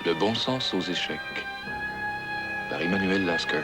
Le bon sens aux échecs, par Emmanuel Lasker.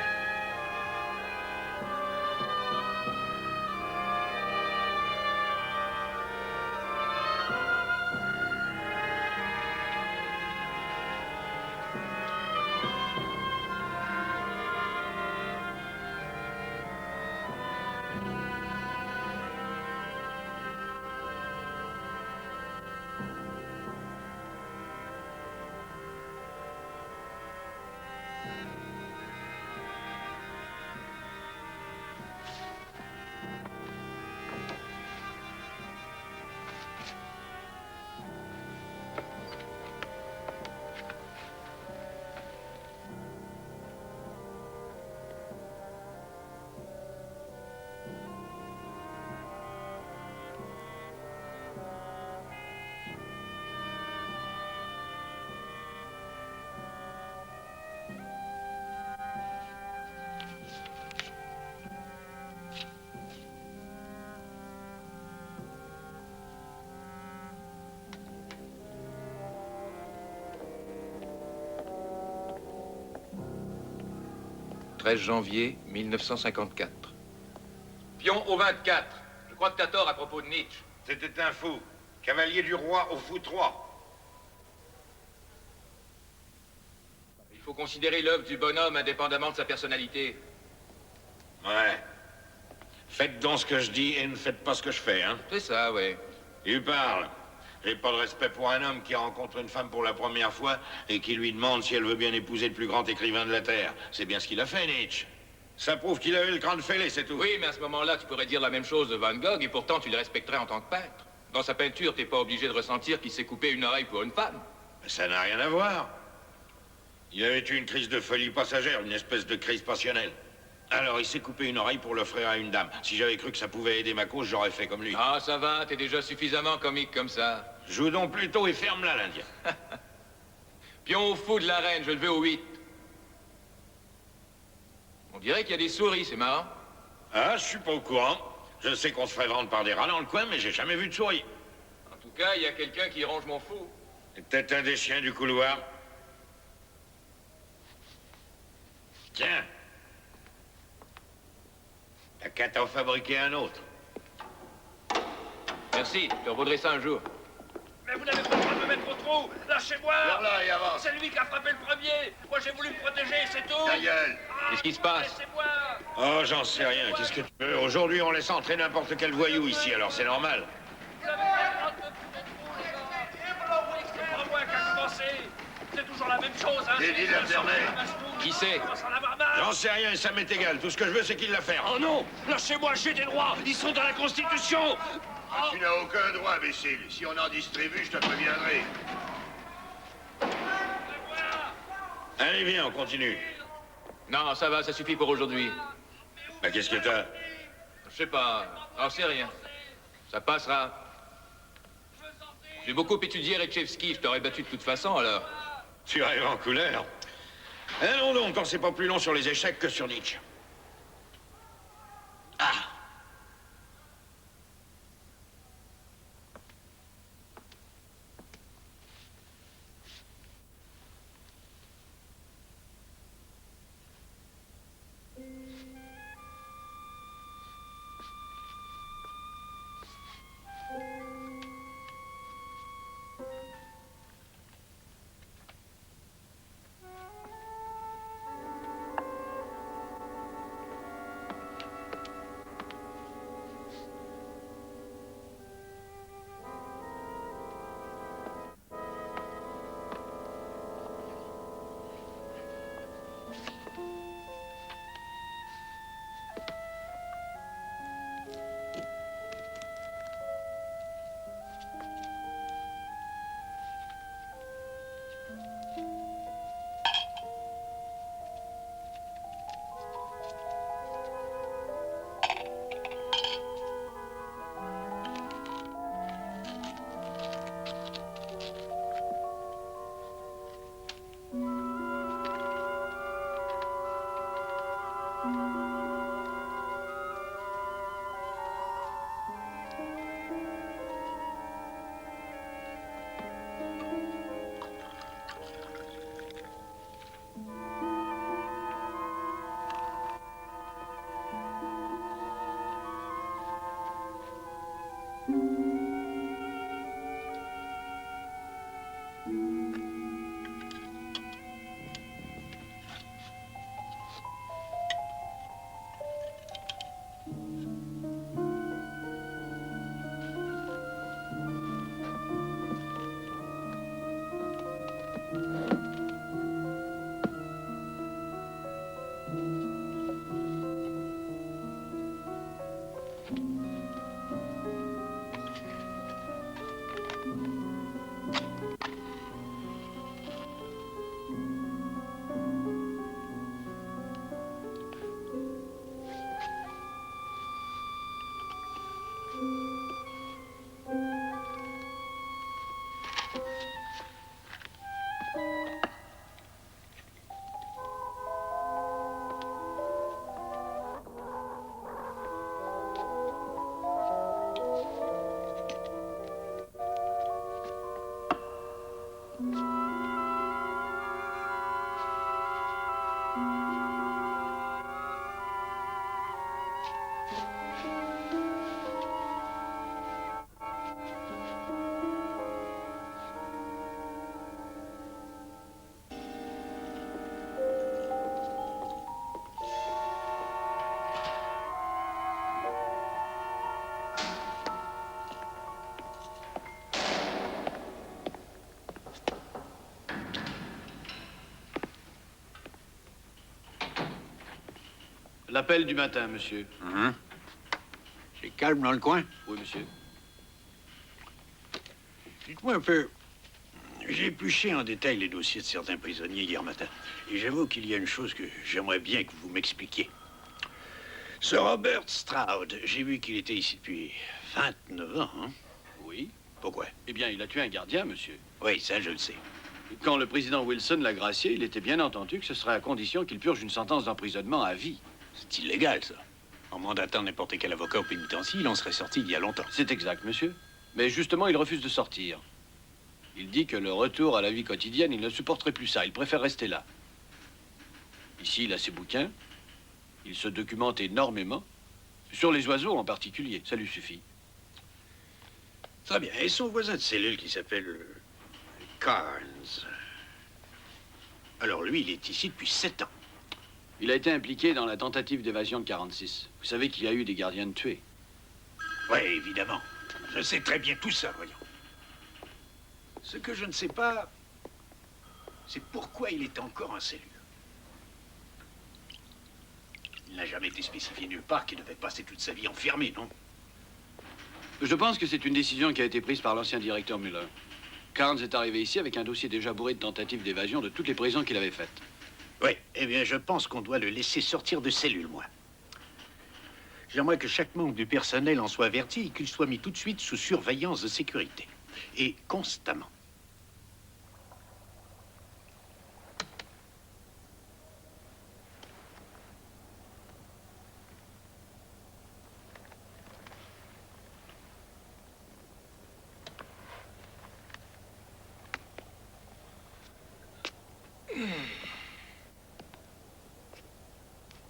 « 13 janvier 1954. Pion au 24. Je crois que t'as tort à propos de Nietzsche. C'était un fou. Cavalier du roi au fou 3. Il faut considérer l'œuvre du bonhomme indépendamment de sa personnalité. Ouais. Faites donc ce que je dis et ne faites pas ce que je fais, hein. C'est ça, ouais. Il parle. J'ai pas de respect pour un homme qui rencontre une femme pour la première fois et qui lui demande si elle veut bien épouser le plus grand écrivain de la Terre. C'est bien ce qu'il a fait, Nietzsche. Ça prouve qu'il avait le crâne fêlé, c'est tout. Oui, mais à ce moment-là, tu pourrais dire la même chose de Van Gogh et pourtant tu le respecterais en tant que peintre. Dans sa peinture, t'es pas obligé de ressentir qu'il s'est coupé une oreille pour une femme. Mais ça n'a rien à voir. Il avait eu une crise de folie passagère, une espèce de crise passionnelle. Alors il s'est coupé une oreille pour l'offrir à une dame. Si j'avais cru que ça pouvait aider ma cause, j'aurais fait comme lui. Ah, ça va, t'es déjà suffisamment comique comme ça. Joue donc plutôt et ferme-la, l'Indien. Pion au fou de la reine, je le veux au 8. On dirait qu'il y a des souris, c'est marrant. Ah, je suis pas au courant. Je sais qu'on se fait vendre par des rats dans le coin, mais j'ai jamais vu de souris. En tout cas, il y a quelqu'un qui ronge mon fou. C'est peut-être un des chiens du couloir. Tiens. T'as qu'à t'en fabriquer un autre. Merci, je te revaudrai ça un jour. Mais vous n'avez pas le droit de me mettre au trou. Lâchez-moi. Alors là, et avance. C'est lui qui a frappé le premier. Moi, j'ai voulu me protéger, c'est tout. Ta gueule. Qu'est-ce qui se passe? Laissez-moi. Oh, j'en sais rien. Qu'est-ce que tu veux? Aujourd'hui, on laisse entrer n'importe quel voyou ici, alors c'est normal. Vous n'avez pas le droit de me foutre de trou, les gars. C'est pas moi qui a commencé. C'est toujours la même chose, hein. J'ai dit d'internet. Qui c'est? Je commence à en avoir marre. J'en sais rien et ça m'est égal. Tout ce que je veux, c'est qu'il la ferme. Oh non. Lâchez-moi, j'ai des droits. Ils sont dans la Constitution. Tu n'as aucun droit, imbécile. Si on en distribue, je te préviendrai. Allez, viens, on continue. Non, ça va, ça suffit pour aujourd'hui. Bah, qu'est-ce que t'as? Je sais pas, j'en sais rien. Ça passera. J'ai beaucoup étudié Retchevski, je t'aurais battu de toute façon, alors. Tu rêves en couleur. Allons donc, quand c'est pas plus long sur les échecs que sur Nietzsche. Ah! L'appel du matin, monsieur. C'est calme dans le coin? Oui, monsieur. Dites-moi un peu. J'ai épluché en détail les dossiers de certains prisonniers hier matin. Et j'avoue qu'il y a une chose que j'aimerais bien que vous m'expliquiez. Ce Robert Stroud, j'ai vu qu'il était ici depuis 29 ans, hein? Oui. Pourquoi? Eh bien, il a tué un gardien, monsieur. Oui, ça, je le sais. Quand le président Wilson l'a gracié, il était bien entendu que ce serait à condition qu'il purge une sentence d'emprisonnement à vie. C'est illégal, ça. En mandatant n'importe quel avocat au pénitencier, il en serait sorti il y a longtemps. C'est exact, monsieur. Mais justement, il refuse de sortir. Il dit que le retour à la vie quotidienne, il ne supporterait plus ça. Il préfère rester là. Ici, il a ses bouquins. Il se documente énormément. Sur les oiseaux en particulier. Ça lui suffit. Très bien. Et son voisin de cellule qui s'appelle Carnes. Alors lui, il est ici depuis 7 ans. Il a été impliqué dans la tentative d'évasion de 46. Vous savez qu'il y a eu des gardiens de tués. Oui, évidemment. Je sais très bien tout ça, voyons. Ce que je ne sais pas, c'est pourquoi il est encore en cellule. Il n'a jamais été spécifié nulle part qu'il devait passer toute sa vie enfermé, non? Je pense que c'est une décision qui a été prise par l'ancien directeur Muller. Carnes est arrivé ici avec un dossier déjà bourré de tentatives d'évasion de toutes les prisons qu'il avait faites. Oui, eh bien, je pense qu'on doit le laisser sortir de cellule, moi. J'aimerais que chaque membre du personnel en soit averti et qu'il soit mis tout de suite sous surveillance de sécurité. Et constamment.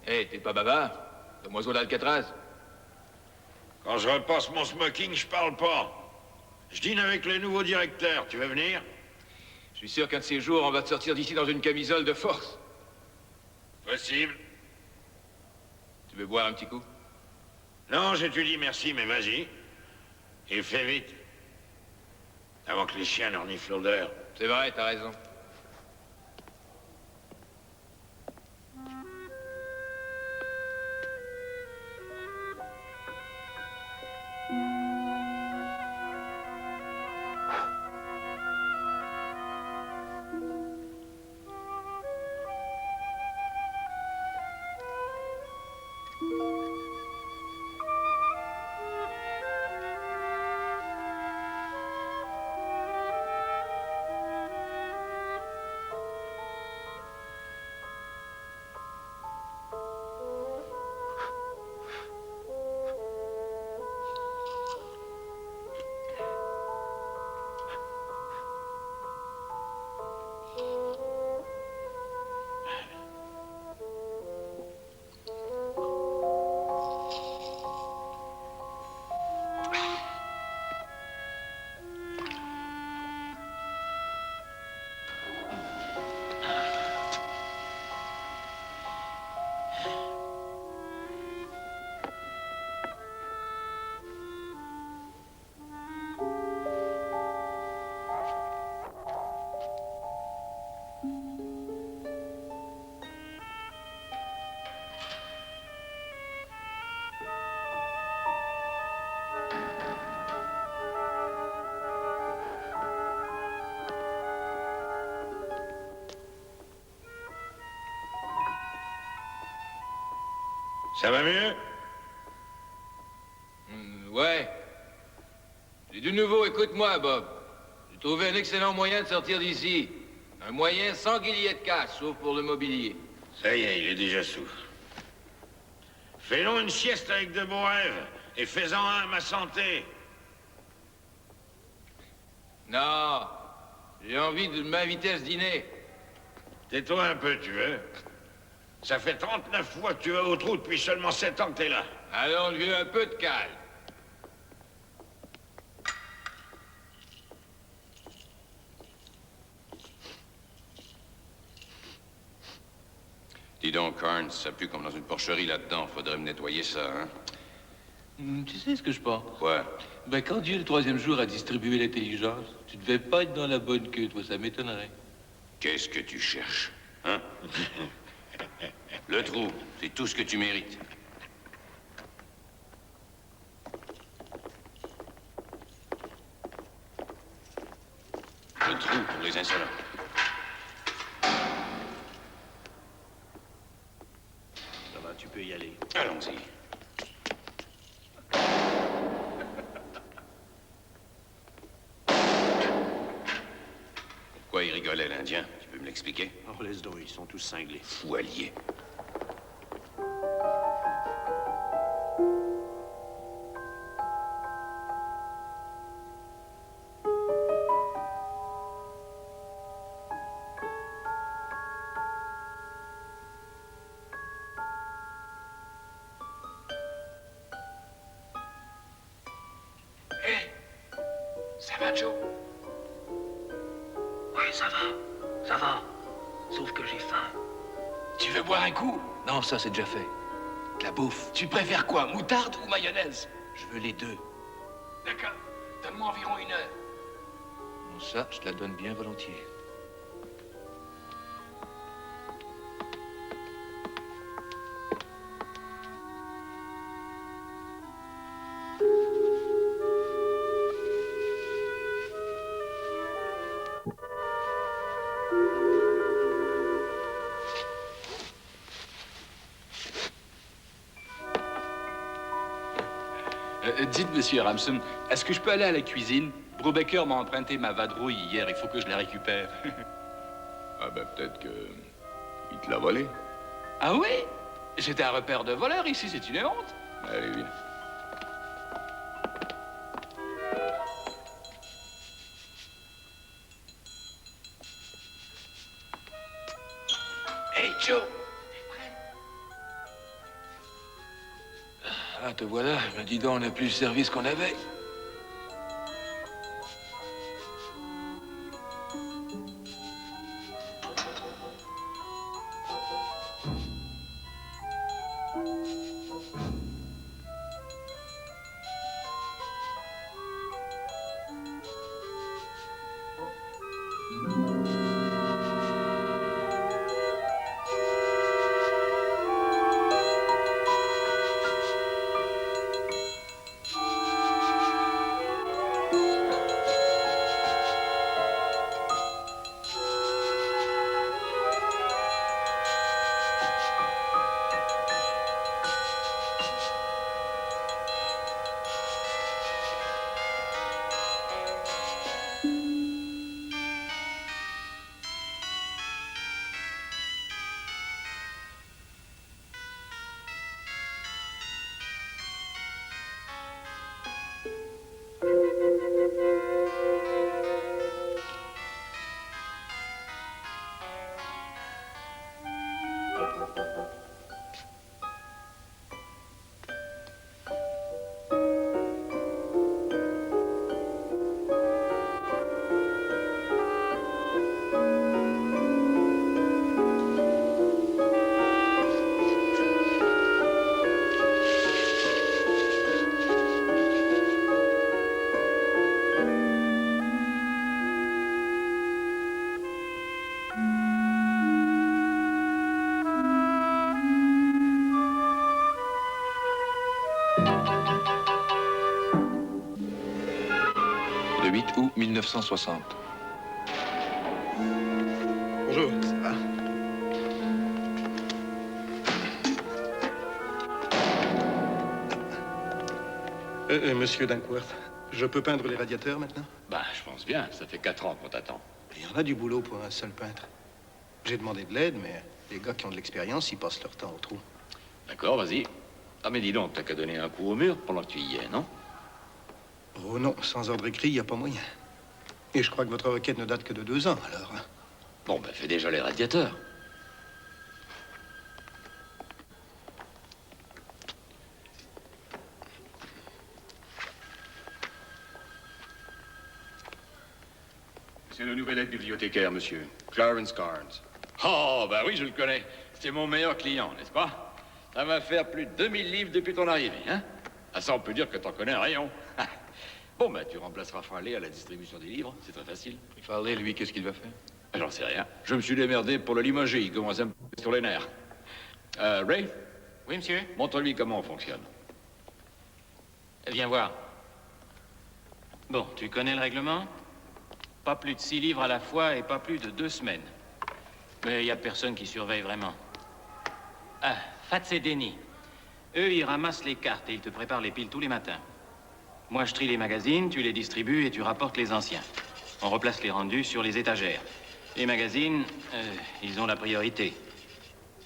Hé, t'es pas bavard? Demoiselle d'Alcatraz. Quand je repasse mon smoking, je parle pas. Je dîne avec le nouveau directeur. Tu veux venir? Je suis sûr qu'un de ces jours, on va te sortir d'ici dans une camisole de force. Possible. Tu veux boire un petit coup? Non, je te dis merci, mais vas-y. Et fais vite. Avant que les chiens ne reniflent l'odeur. C'est vrai, t'as raison. Ça va mieux? Ouais. Et de nouveau, écoute-moi, Bob. J'ai trouvé un excellent moyen de sortir d'ici. Un moyen sans guillet de casse, sauf pour le mobilier. Ça y est, il est déjà sous. Fais-nous une sieste avec de beaux rêves. Et fais-en un à ma santé. Non. J'ai envie de m'inviter à ce dîner. Tais-toi un peu, tu veux? Ça fait 39 fois que tu vas au trou depuis seulement 7 ans que t'es là. Allons, le vieux, un peu de calme. Dis donc, Carnes, ça pue comme dans une porcherie là-dedans. Faudrait me nettoyer ça, hein? Tu sais ce que je pense? Quoi? Ben, quand Dieu, le troisième jour, a distribué l'intelligence, tu devais pas être dans la bonne queue, toi, ça m'étonnerait. Qu'est-ce que tu cherches, hein? Le trou, c'est tout ce que tu mérites. Le trou pour les insolents. Ça va, tu peux y aller. Allons-y. Pourquoi il rigolait, l'Indien? Tu peux me l'expliquer? Oh, laisse donc, ils sont tous cinglés. Fou allié. Ça va, Joe? Oui, ça va. Ça va. Sauf que j'ai faim. Tu veux boire un coup? Non, ça c'est déjà fait. De la bouffe. Tu préfères quoi, moutarde ou mayonnaise? Je veux les deux. D'accord. Donne-moi environ 1 heure. Bon, ça, je te la donne bien volontiers. Dites, monsieur Ramson, est-ce que je peux aller à la cuisine? Brubaker m'a emprunté ma vadrouille hier, il faut que je la récupère. Ah ben peut-être que... il te l'a volé. Ah oui? C'était un repère de voleurs ici, c'est une honte. Allez, viens. Hey, Joe! Ah, te voilà, me dis donc, on n'a plus le service qu'on avait. Le 8 août 1960. Bonjour, ça va? Monsieur Dankworth, je peux peindre les radiateurs maintenant? Ben, je pense bien. Ça fait 4 ans qu'on t'attend. Il y en a du boulot pour un seul peintre. J'ai demandé de l'aide, mais les gars qui ont de l'expérience, ils passent leur temps au trou. D'accord, vas-y. Ah, mais dis donc, t'as qu'à donner un coup au mur pendant que tu y es, non? Oh non, sans ordre écrit, il n'y a pas moyen. Et je crois que votre requête ne date que de 2 ans, alors. Bon, ben, fais déjà les radiateurs. C'est le nouvel aide-bibliothécaire, monsieur. Clarence Carnes. Oh, bah oui, je le connais. C'est mon meilleur client, n'est-ce pas? Ça va faire plus de 2000 livres depuis ton arrivée, hein? Ah, ça, on peut dire que t'en connais un rayon. Bon, bah, tu remplaceras Farley à la distribution des livres. C'est très facile. Et Farley, lui, qu'est-ce qu'il va faire? J'en sais rien. Je me suis démerdé pour le limoger. Il commence à me sur les nerfs. Ray, Oui, monsieur? montre-lui comment on fonctionne. Viens voir. Bon, tu connais le règlement? Pas plus de 6 livres à la fois et pas plus de 2 semaines. Mais il n'y a personne qui surveille vraiment. Ah, Fats et Denny. Eux, ils ramassent les cartes et ils te préparent les piles tous les matins. Moi, je trie les magazines, tu les distribues et tu rapportes les anciens. On replace les rendus sur les étagères. Les magazines, ils ont la priorité.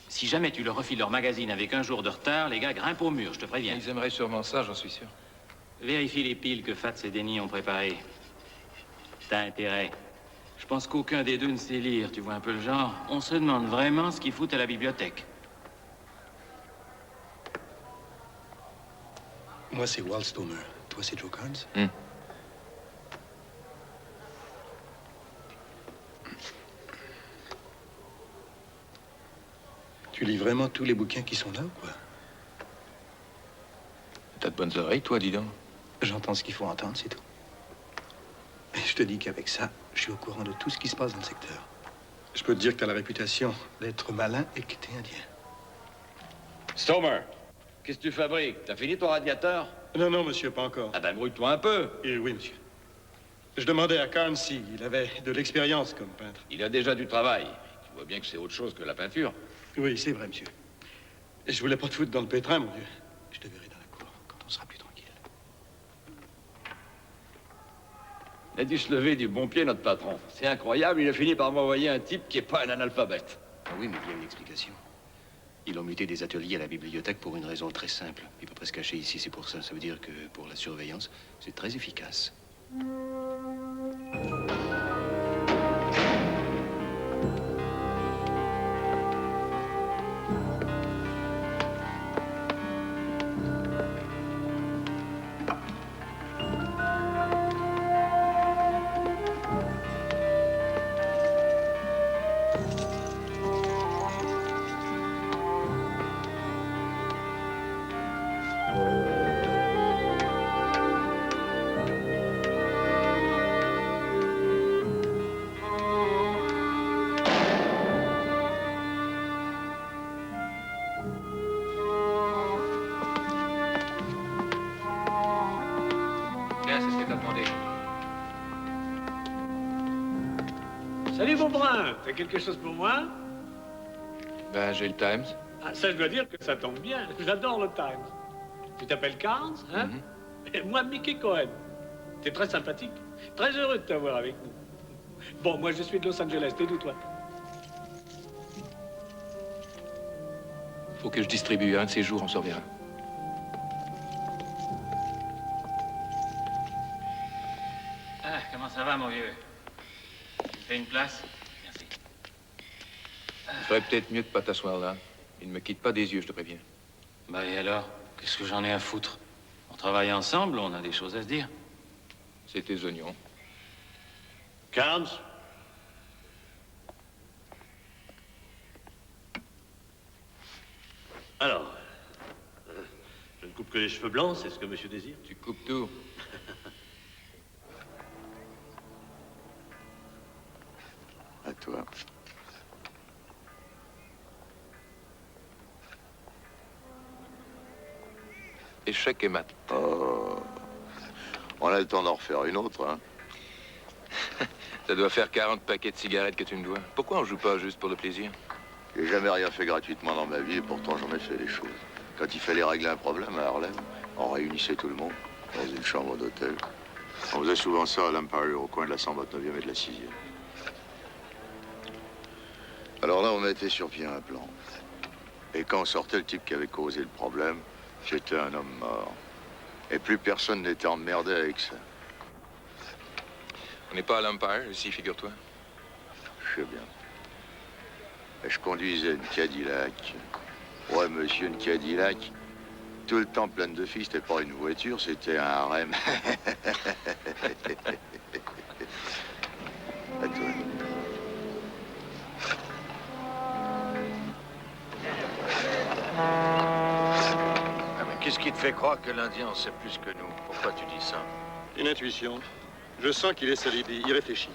Si jamais tu leur refiles leur magazine avec un jour de retard, les gars grimpent au mur, je te préviens. Ils aimeraient sûrement ça, j'en suis sûr. Vérifie les piles que Fats et Denny ont préparées. T'as intérêt. Je pense qu'aucun des deux ne sait lire, tu vois un peu le genre. On se demande vraiment ce qu'ils foutent à la bibliothèque. Moi, c'est Walt Stoner. Toi, c'est Joe Carnes? Tu lis vraiment tous les bouquins qui sont là, ou quoi? T'as de bonnes oreilles, toi, dis donc. J'entends ce qu'il faut entendre, c'est tout. Et je te dis qu'avec ça, je suis au courant de tout ce qui se passe dans le secteur. Je peux te dire que t'as la réputation d'être malin et que t'es indien. Stoner, qu'est-ce que tu fabriques? T'as fini ton radiateur? Non, non, monsieur, pas encore. Ah ben, brouille-toi un peu. Oui, monsieur. Je demandais à Carnes s'il avait de l'expérience comme peintre. Il a déjà du travail. Tu vois bien que c'est autre chose que la peinture. Oui, c'est vrai, monsieur. Je voulais pas te foutre dans le pétrin, mon Dieu. Je te verrai dans la cour quand on sera plus tranquille. Il a dû se lever du bon pied, notre patron. C'est incroyable, il a fini par m'envoyer un type qui est pas un analphabète. Ah oui, mais il y a une explication. Ils ont muté des ateliers à la bibliothèque pour une raison très simple. Il peut pas se cacher ici, c'est pour ça. Ça veut dire que pour la surveillance, c'est très efficace. Tiens, c'est ce que t'as demandé. Salut, mon brun. T'as quelque chose pour moi? Ben, j'ai le Times. Ah, ça, je dois dire que ça tombe bien. J'adore le Times. Tu t'appelles Carnes, hein? Et moi, Mickey Cohen. T'es très sympathique. Très heureux de t'avoir avec nous. Bon, moi, je suis de Los Angeles. T'es d'où, toi? Faut que je distribue. Un de ces jours, on se reverra. Ah, comment ça va, mon vieux? Tu me fais une place? Merci. Il ferait peut-être mieux de pas t'asseoir là. Il ne me quitte pas des yeux, je te préviens. Bah, et alors? Qu'est-ce que j'en ai à foutre? On travaille ensemble, on a des choses à se dire. C'est tes oignons. Carnes? Alors, je ne coupe que les cheveux blancs, c'est ce que monsieur désire? Tu coupes tout. À toi. Échec et mat. Oh. On a le temps d'en refaire une autre, hein. Ça doit faire 40 paquets de cigarettes que tu me dois. Pourquoi on joue pas juste pour le plaisir? J'ai jamais rien fait gratuitement dans ma vie et pourtant j'en ai fait des choses. Quand il fallait régler un problème à Harlem, on réunissait tout le monde dans une chambre d'hôtel. On faisait souvent ça à l'Empire, au coin de la 129e et de la 6e. Alors là, on mettait sur pied un plan. Et quand sortait le type qui avait causé le problème, c'était un homme mort. Et plus personne n'était emmerdé avec ça. On n'est pas à l'Empire, ici, figure-toi. Je sais bien. Et je conduisais une Cadillac. Ouais, monsieur, une Cadillac. Tout le temps pleine de filles, c'était pas une voiture, c'était un harem. À toi. Ah, mais qu'est-ce qui te fait croire que l'Indien en sait plus que nous? Pourquoi tu dis ça? Une intuition. Je sens qu'il est solide, il réfléchit.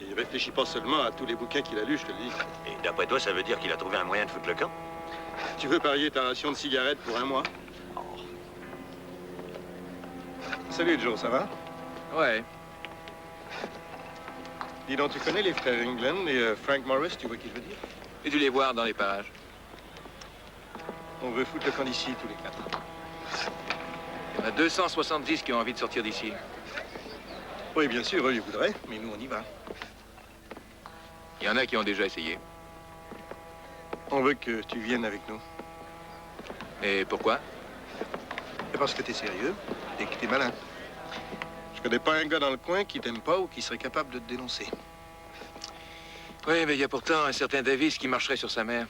Et il réfléchit pas seulement à tous les bouquins qu'il a lus, je te le dis. Et d'après toi, ça veut dire qu'il a trouvé un moyen de foutre le camp? Tu veux parier ta ration de cigarettes pour un mois? Salut Joe, ça va? Ouais. Dis donc, tu connais les frères England et Frank Morris, tu vois qui je veux dire? J'ai dû les voir dans les parages. On veut foutre le camp d'ici, tous les quatre. Il y en a 270 qui ont envie de sortir d'ici. Oui, bien sûr, eux, ils voudraient, mais nous, on y va. Il y en a qui ont déjà essayé. On veut que tu viennes avec nous. Et pourquoi? Parce que t'es sérieux et que t'es malin. Je connais pas un gars dans le coin qui t'aime pas ou qui serait capable de te dénoncer. Oui, mais il y a pourtant un certain Davis qui marcherait sur sa mère.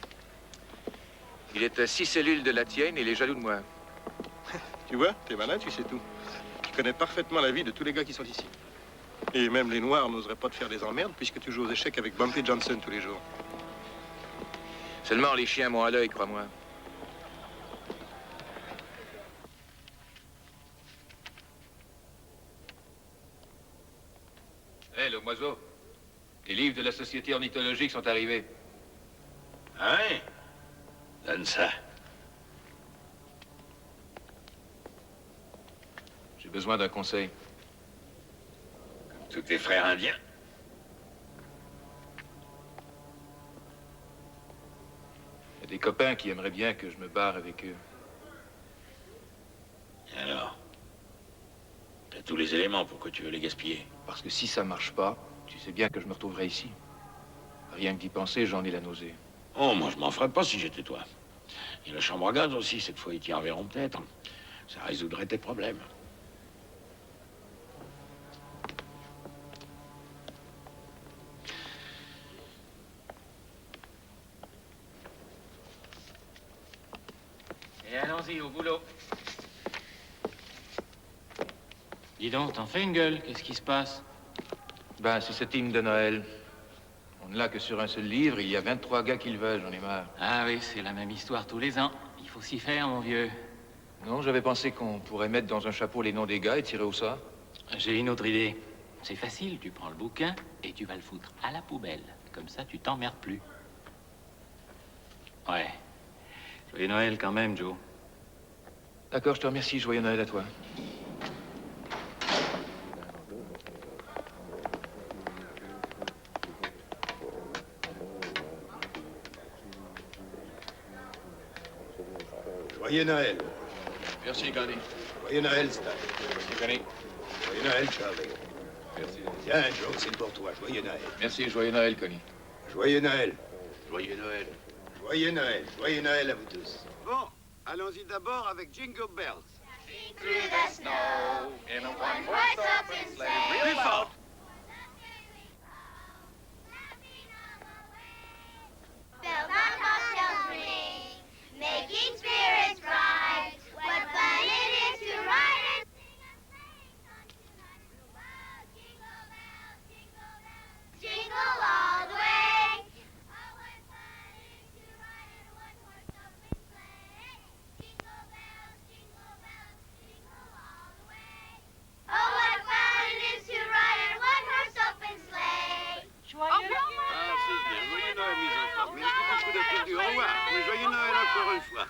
Il est à 6 cellules de la tienne et il est jaloux de moi. Tu vois, t'es malin, tu sais tout. Tu connais parfaitement la vie de tous les gars qui sont ici. Et même les Noirs n'oseraient pas te faire des emmerdes puisque tu joues aux échecs avec Bumpy Johnson tous les jours. Seulement les chiens m'ont à l'œil, crois-moi. Hé, l'homme oiseau. Les livres de la Société ornithologique sont arrivés. Ah ouais? Donne ça. J'ai besoin d'un conseil. Tous tes frères indiens? Il y a des copains qui aimeraient bien que je me barre avec eux. Et alors? T'as tous les éléments, pourquoi tu veux les gaspiller? Parce que si ça marche pas, tu sais bien que je me retrouverai ici. Rien que d'y penser, j'en ai la nausée. Oh, moi, je m'en ferais pas si j'étais toi. Et la chambre à gaz aussi, cette fois, ils t'y enverront peut-être. Ça résoudrait tes problèmes. Et allons-y, au boulot. Dis donc, t'en fais une gueule. Qu'est-ce qui se passe? Ben, c'est cette hymne de Noël. On ne l'a que sur un seul livre, il y a 23 gars qui le veulent, j'en ai marre. Ah oui, c'est la même histoire tous les ans. Il faut s'y faire, mon vieux. Non, j'avais pensé qu'on pourrait mettre dans un chapeau les noms des gars et tirer au sort. J'ai une autre idée. C'est facile, tu prends le bouquin et tu vas le foutre à la poubelle. Comme ça, tu t'emmerdes plus. Ouais. Joyeux Noël quand même, Joe. D'accord, je te remercie. Joyeux Noël à toi. Joyeux Noël. Merci, Connie. Joyeux Noël, Stan. Merci, Connie. Joyeux Noël, Charlie. Merci. Tiens, Joe, c'est pour toi. Joyeux Noël. Merci, joyeux Noël, Connie. Joyeux Noël. Joyeux Noël. Joyeux Noël. Joyeux Noël à vous tous. Bon, allons-y d'abord avec Jingle Bells. Through the snow in a one-horse open sleigh. Plus fort. Bells on bobtails ring, making spirits bright. What fun it is to ride and sing a sleighing song tonight. Jingle bells, jingle bells, jingle all the way. Oh, what fun it is to ride in a one-horse open sleigh. Jingle bells, jingle bells, jingle all the way. Oh, what fun it is to ride in a one-horse open sleigh. Joyeux Noël! Ah, c'est bien. Joyeux Noël, mes enfants. Merci beaucoup d'être venus. Au revoir. Mais joyeux Noël encore une fois.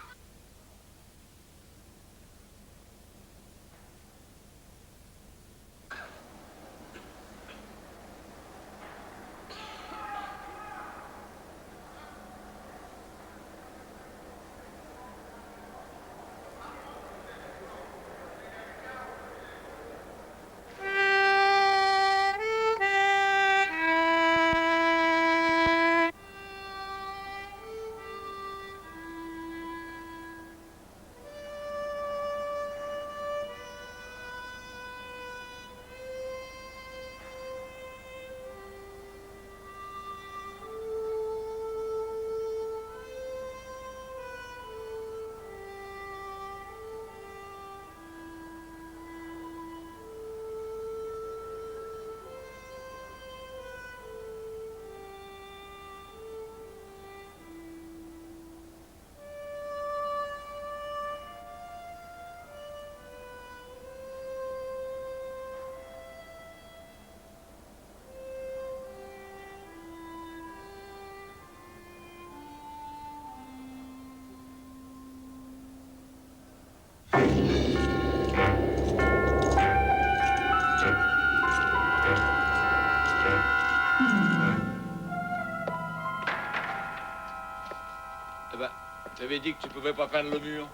t'avais dit que tu pouvais pas peindre le mur.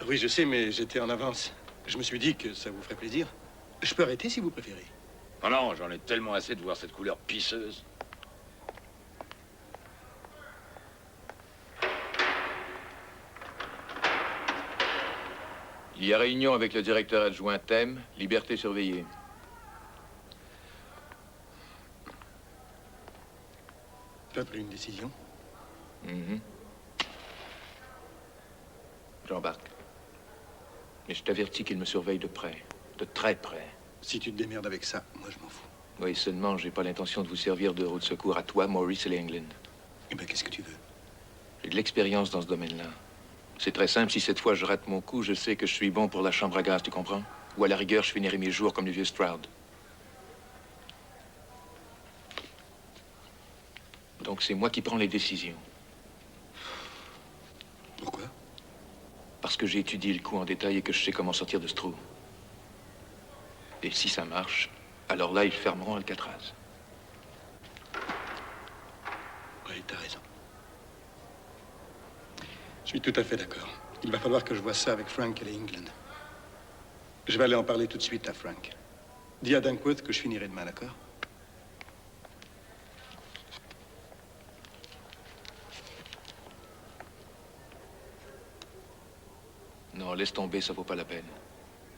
Oui, je sais, mais j'étais en avance. Je me suis dit que ça vous ferait plaisir. Je peux arrêter si vous préférez. Oh non, j'en ai tellement assez de voir cette couleur pisseuse. Il y a réunion avec le directeur adjoint Thème, liberté surveillée. Tu as pris une décision? J'embarque. Mais je t'avertis qu'il me surveille de près. De très près. Si tu te démerdes avec ça, moi je m'en fous. Oui, seulement j'ai pas l'intention de vous servir de roue de secours à toi, Maurice et les England. Eh ben, qu'est-ce que tu veux? J'ai de l'expérience dans ce domaine-là. C'est très simple, si cette fois je rate mon coup, je sais que je suis bon pour la chambre à gaz, tu comprends? Ou à la rigueur, je finirai mes jours comme le vieux Stroud. Donc c'est moi qui prends les décisions. Pourquoi? Parce que j'ai étudié le coup en détail et que je sais comment sortir de ce trou. Et si ça marche, alors là, ils fermeront Alcatraz. Oui, t'as raison. Je suis tout à fait d'accord. Il va falloir que je vois ça avec Frank et les England. Je vais aller en parler tout de suite à Frank. Dis à Dunkworth que je finirai demain, d'accord? Non, laisse tomber, ça vaut pas la peine.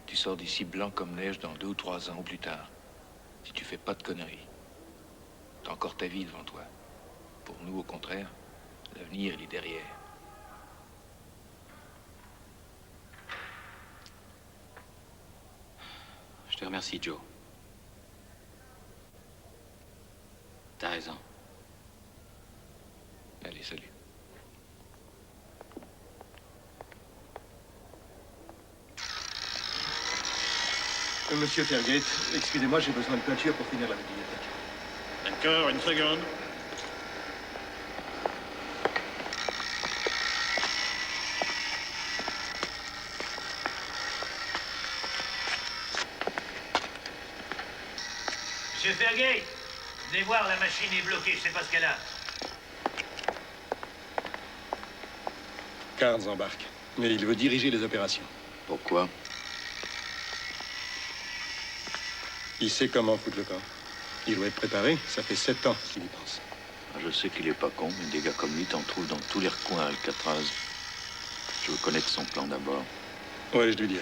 Tu sors d'ici blanc comme neige dans 2 ou 3 ans ou plus tard. Si tu fais pas de conneries. T'as encore ta vie devant toi. Pour nous, au contraire, l'avenir, il est derrière. Je te remercie, Joe. T'as raison. Allez, salut. Monsieur Fairgate, excusez-moi, j'ai besoin de peinture pour finir la bibliothèque. D'accord, une seconde. Monsieur Fairgate, venez voir, la machine est bloquée, je sais pas ce qu'elle a. Carnes embarque, mais il veut diriger les opérations. Pourquoi? Il sait comment foutre le camp. Il doit être préparé, ça fait 7 ans qu'il y pense. Je sais qu'il est pas con, mais des gars comme lui, t'en trouves dans tous les recoins à Alcatraz. Je veux connaître son plan d'abord. Ouais, je lui dirai.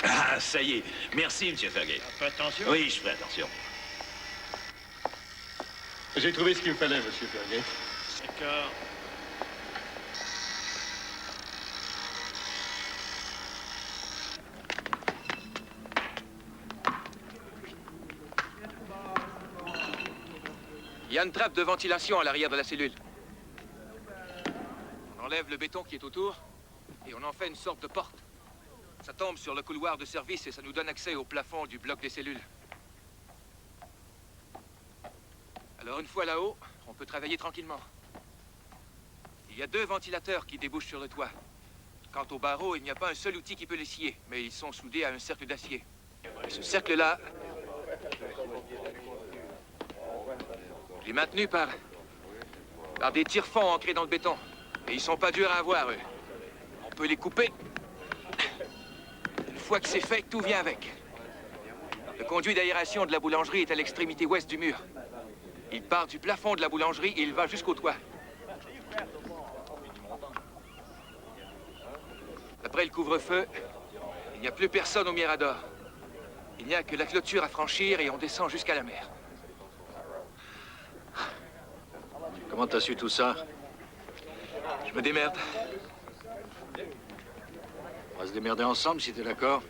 Ah, ça y est. Merci, Monsieur Fairgate. Fais attention. Oui, je ferai attention. J'ai trouvé ce qu'il me fallait, monsieur Fairgate. D'accord. Il y a une trappe de ventilation à l'arrière de la cellule. On enlève le béton qui est autour et on en fait une sorte de porte. Ça tombe sur le couloir de service et ça nous donne accès au plafond du bloc des cellules. Alors une fois là-haut, on peut travailler tranquillement. Il y a 2 ventilateurs qui débouchent sur le toit. Quant aux barreaux, il n'y a pas un seul outil qui peut les scier, mais ils sont soudés à un cercle d'acier. Et ce cercle-là est maintenu par des tire-fonds ancrés dans le béton. Et ils sont pas durs à avoir, eux. On peut les couper. Une fois que c'est fait, tout vient avec. Le conduit d'aération de la boulangerie est à l'extrémité ouest du mur. Il part du plafond de la boulangerie et il va jusqu'au toit. Après le couvre-feu, il n'y a plus personne au Mirador. Il n'y a que la clôture à franchir et on descend jusqu'à la mer. Comment t'as su tout ça? Je me démerde. On va se démerder ensemble si t'es d'accord.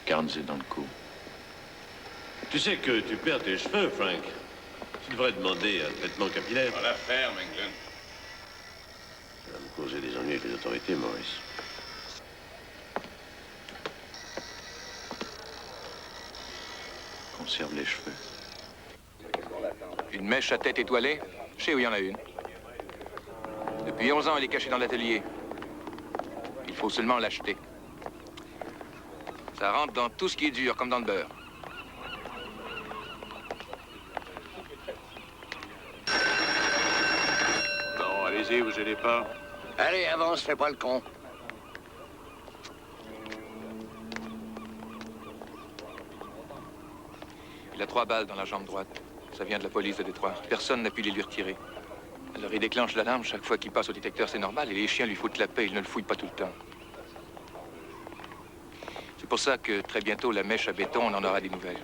Carnes est dans le coup. Tu sais que tu perds tes cheveux, Frank. Tu devrais demander un traitement capillaire. Pas la ferme, England. Ça va me causer des ennuis avec les autorités, Maurice. Conserve les cheveux. Une mèche à tête étoilée, je sais où il y en a une. Depuis 11 ans, elle est cachée dans l'atelier. Il faut seulement l'acheter. Ça rentre dans tout ce qui est dur, comme dans le beurre. ici, vous gênez pas. Allez, avance, fais pas le con. Il a 3 balles dans la jambe droite. Ça vient de la police de Détroit. Personne n'a pu les lui retirer. Alors il déclenche l'alarme chaque fois qu'il passe au détecteur, c'est normal, et les chiens lui foutent la paix, ils ne le fouillent pas tout le temps. C'est pour ça que très bientôt, la mèche à béton, on en aura des nouvelles.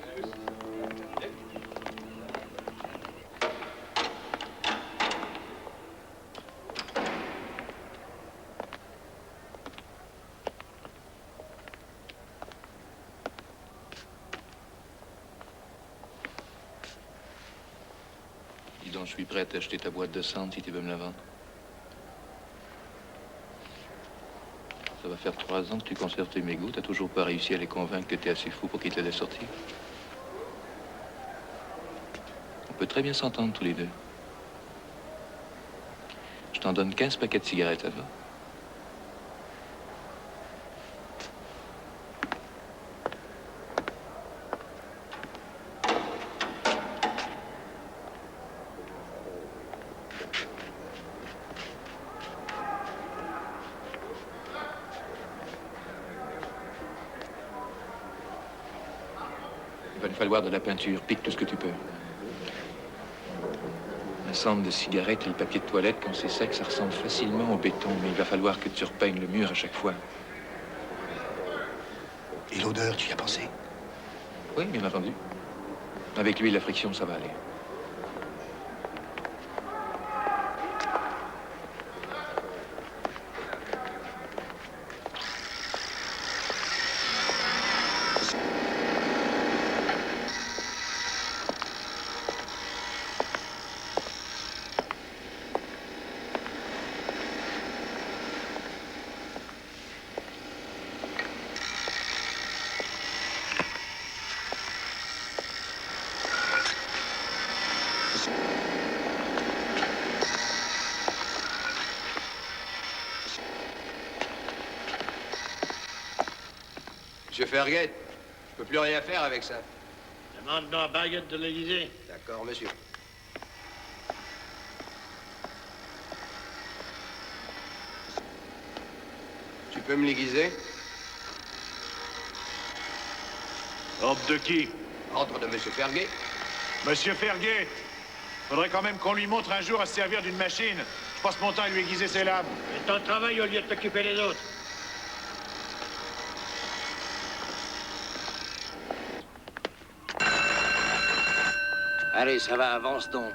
Dis donc, je suis prêt à t'acheter ta boîte de cendre si tu veux me la vendre. Ça va faire 3 ans que tu conserves tes mégots. T'as toujours pas réussi à les convaincre que t'es assez fou pour qu'ils te laissent sortir. On peut très bien s'entendre tous les deux. Je t'en donne 15 paquets de cigarettes, ça te va? Il va te falloir de la peinture. Pique tout ce que tu peux. La cendre de cigarette et le papier de toilette, quand c'est sec, ça ressemble facilement au béton, mais il va falloir que tu repeignes le mur à chaque fois. Et l'odeur, tu y as pensé? Oui, bien entendu. Avec lui, la friction, ça va aller. Monsieur Ferguet, je peux plus rien faire avec ça. Demande donc à Baguette de l'Élysée. D'accord, monsieur. Tu peux me l'aiguiser? Ordre de qui? Ordre de monsieur Ferguet. Monsieur Ferguet, faudrait quand même qu'on lui montre un jour à se servir d'une machine. Je passe mon temps à lui aiguiser ses lames. Et ton travail au lieu de t'occuper des autres. Allez, ça va, avance donc.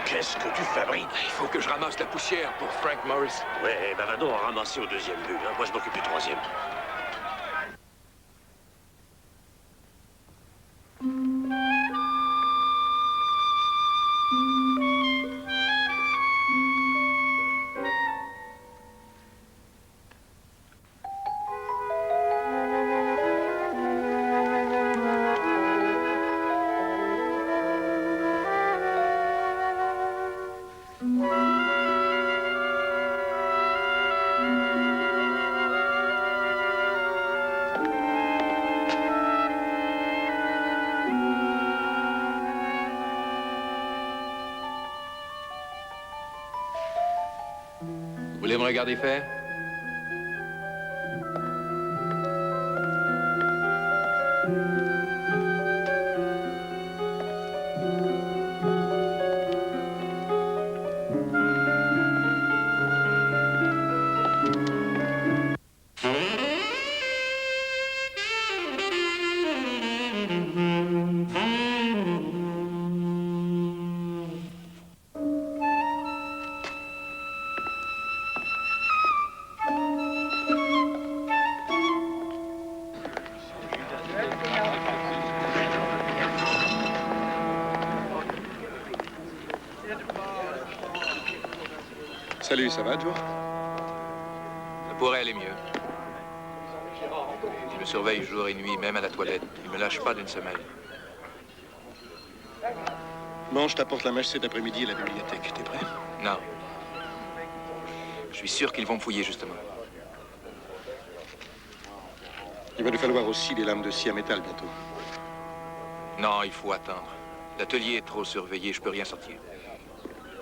Qu'est-ce que tu fabriques? Il faut que je ramasse la poussière pour Frank Morris. Ouais, bah va donc en ramasser au deuxième but. Hein. Moi, je m'occupe du troisième. voulez me regarder faire? Salut, ça va, Joe? Ça pourrait aller mieux. Il me surveille jour et nuit, même à la toilette. Il me lâche pas d'une semelle. Bon, je t'apporte la mèche cet après-midi à la bibliothèque. T'es prêt? Non. Je suis sûr qu'ils vont me fouiller, justement. Il va nous falloir aussi des lames de scie à métal bientôt. Non, il faut attendre. L'atelier est trop surveillé, je peux rien sortir.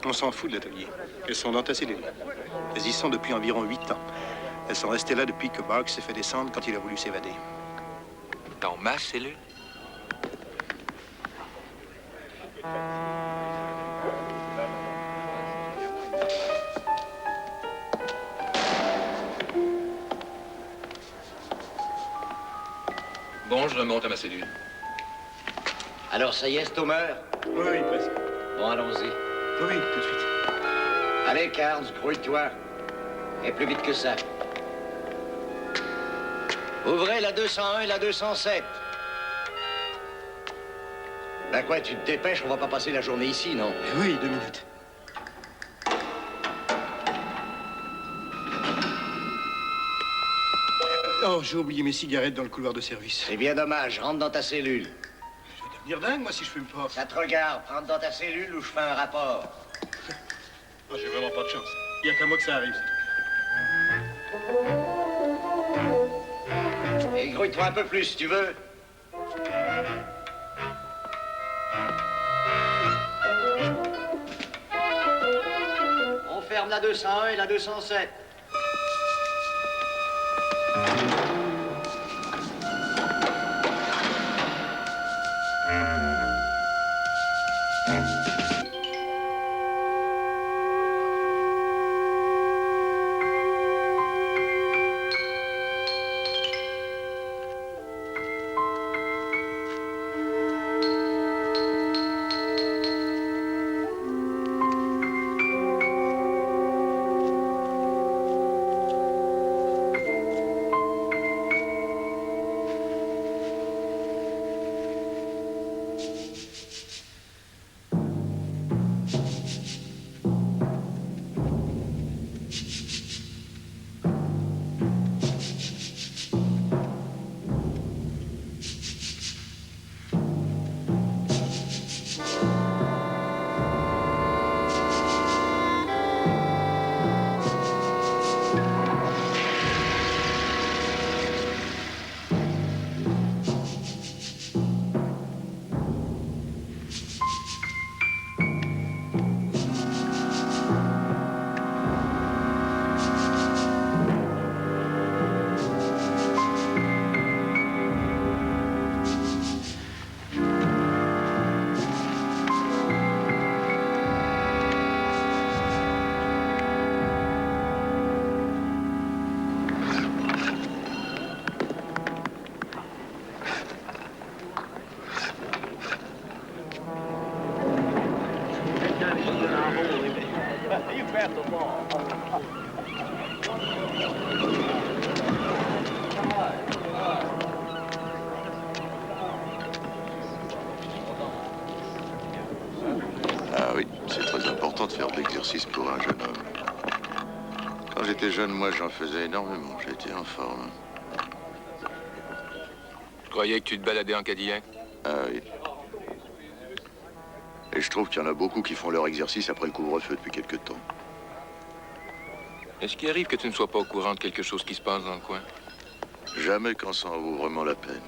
On s'en fout de l'atelier. Elles sont dans ta cellule. Elles y sont depuis environ 8 ans. Elles sont restées là depuis que Barks s'est fait descendre quand il a voulu s'évader. Dans ma cellule? Bon, je remonte à ma cellule. Alors, ça y est, Stomer? Oui, presque. Bon, allons-y. Oui, tout de suite. Allez, Carnes, grouille-toi. Et plus vite que ça. Ouvrez la 201 et la 207. Ben quoi, tu te dépêches, on va pas passer la journée ici, non? Oui, 2 minutes. Oh, j'ai oublié mes cigarettes dans le couloir de service. C'est bien dommage, rentre dans ta cellule. Je vais devenir dingue, moi, si je fume pas. Ça te regarde, rentre dans ta cellule ou je fais un rapport. Oh, j'ai vraiment pas de chance. Il n'y a qu'à moi que ça arrive, c'est tout. Et grouille-toi un peu plus, si tu veux. On ferme la 201 et la 207. Ah oui, c'est très important de faire de l'exercice pour un jeune homme. Quand j'étais jeune, moi, j'en faisais énormément. J'étais en forme. Je croyais que tu te baladais en Cadillac. Ah oui. Et je trouve qu'il y en a beaucoup qui font leur exercice après le couvre-feu depuis quelque temps. Est-ce qu'il arrive que tu ne sois pas au courant de quelque chose qui se passe dans le coin? Jamais quand ça en vaut vraiment la peine.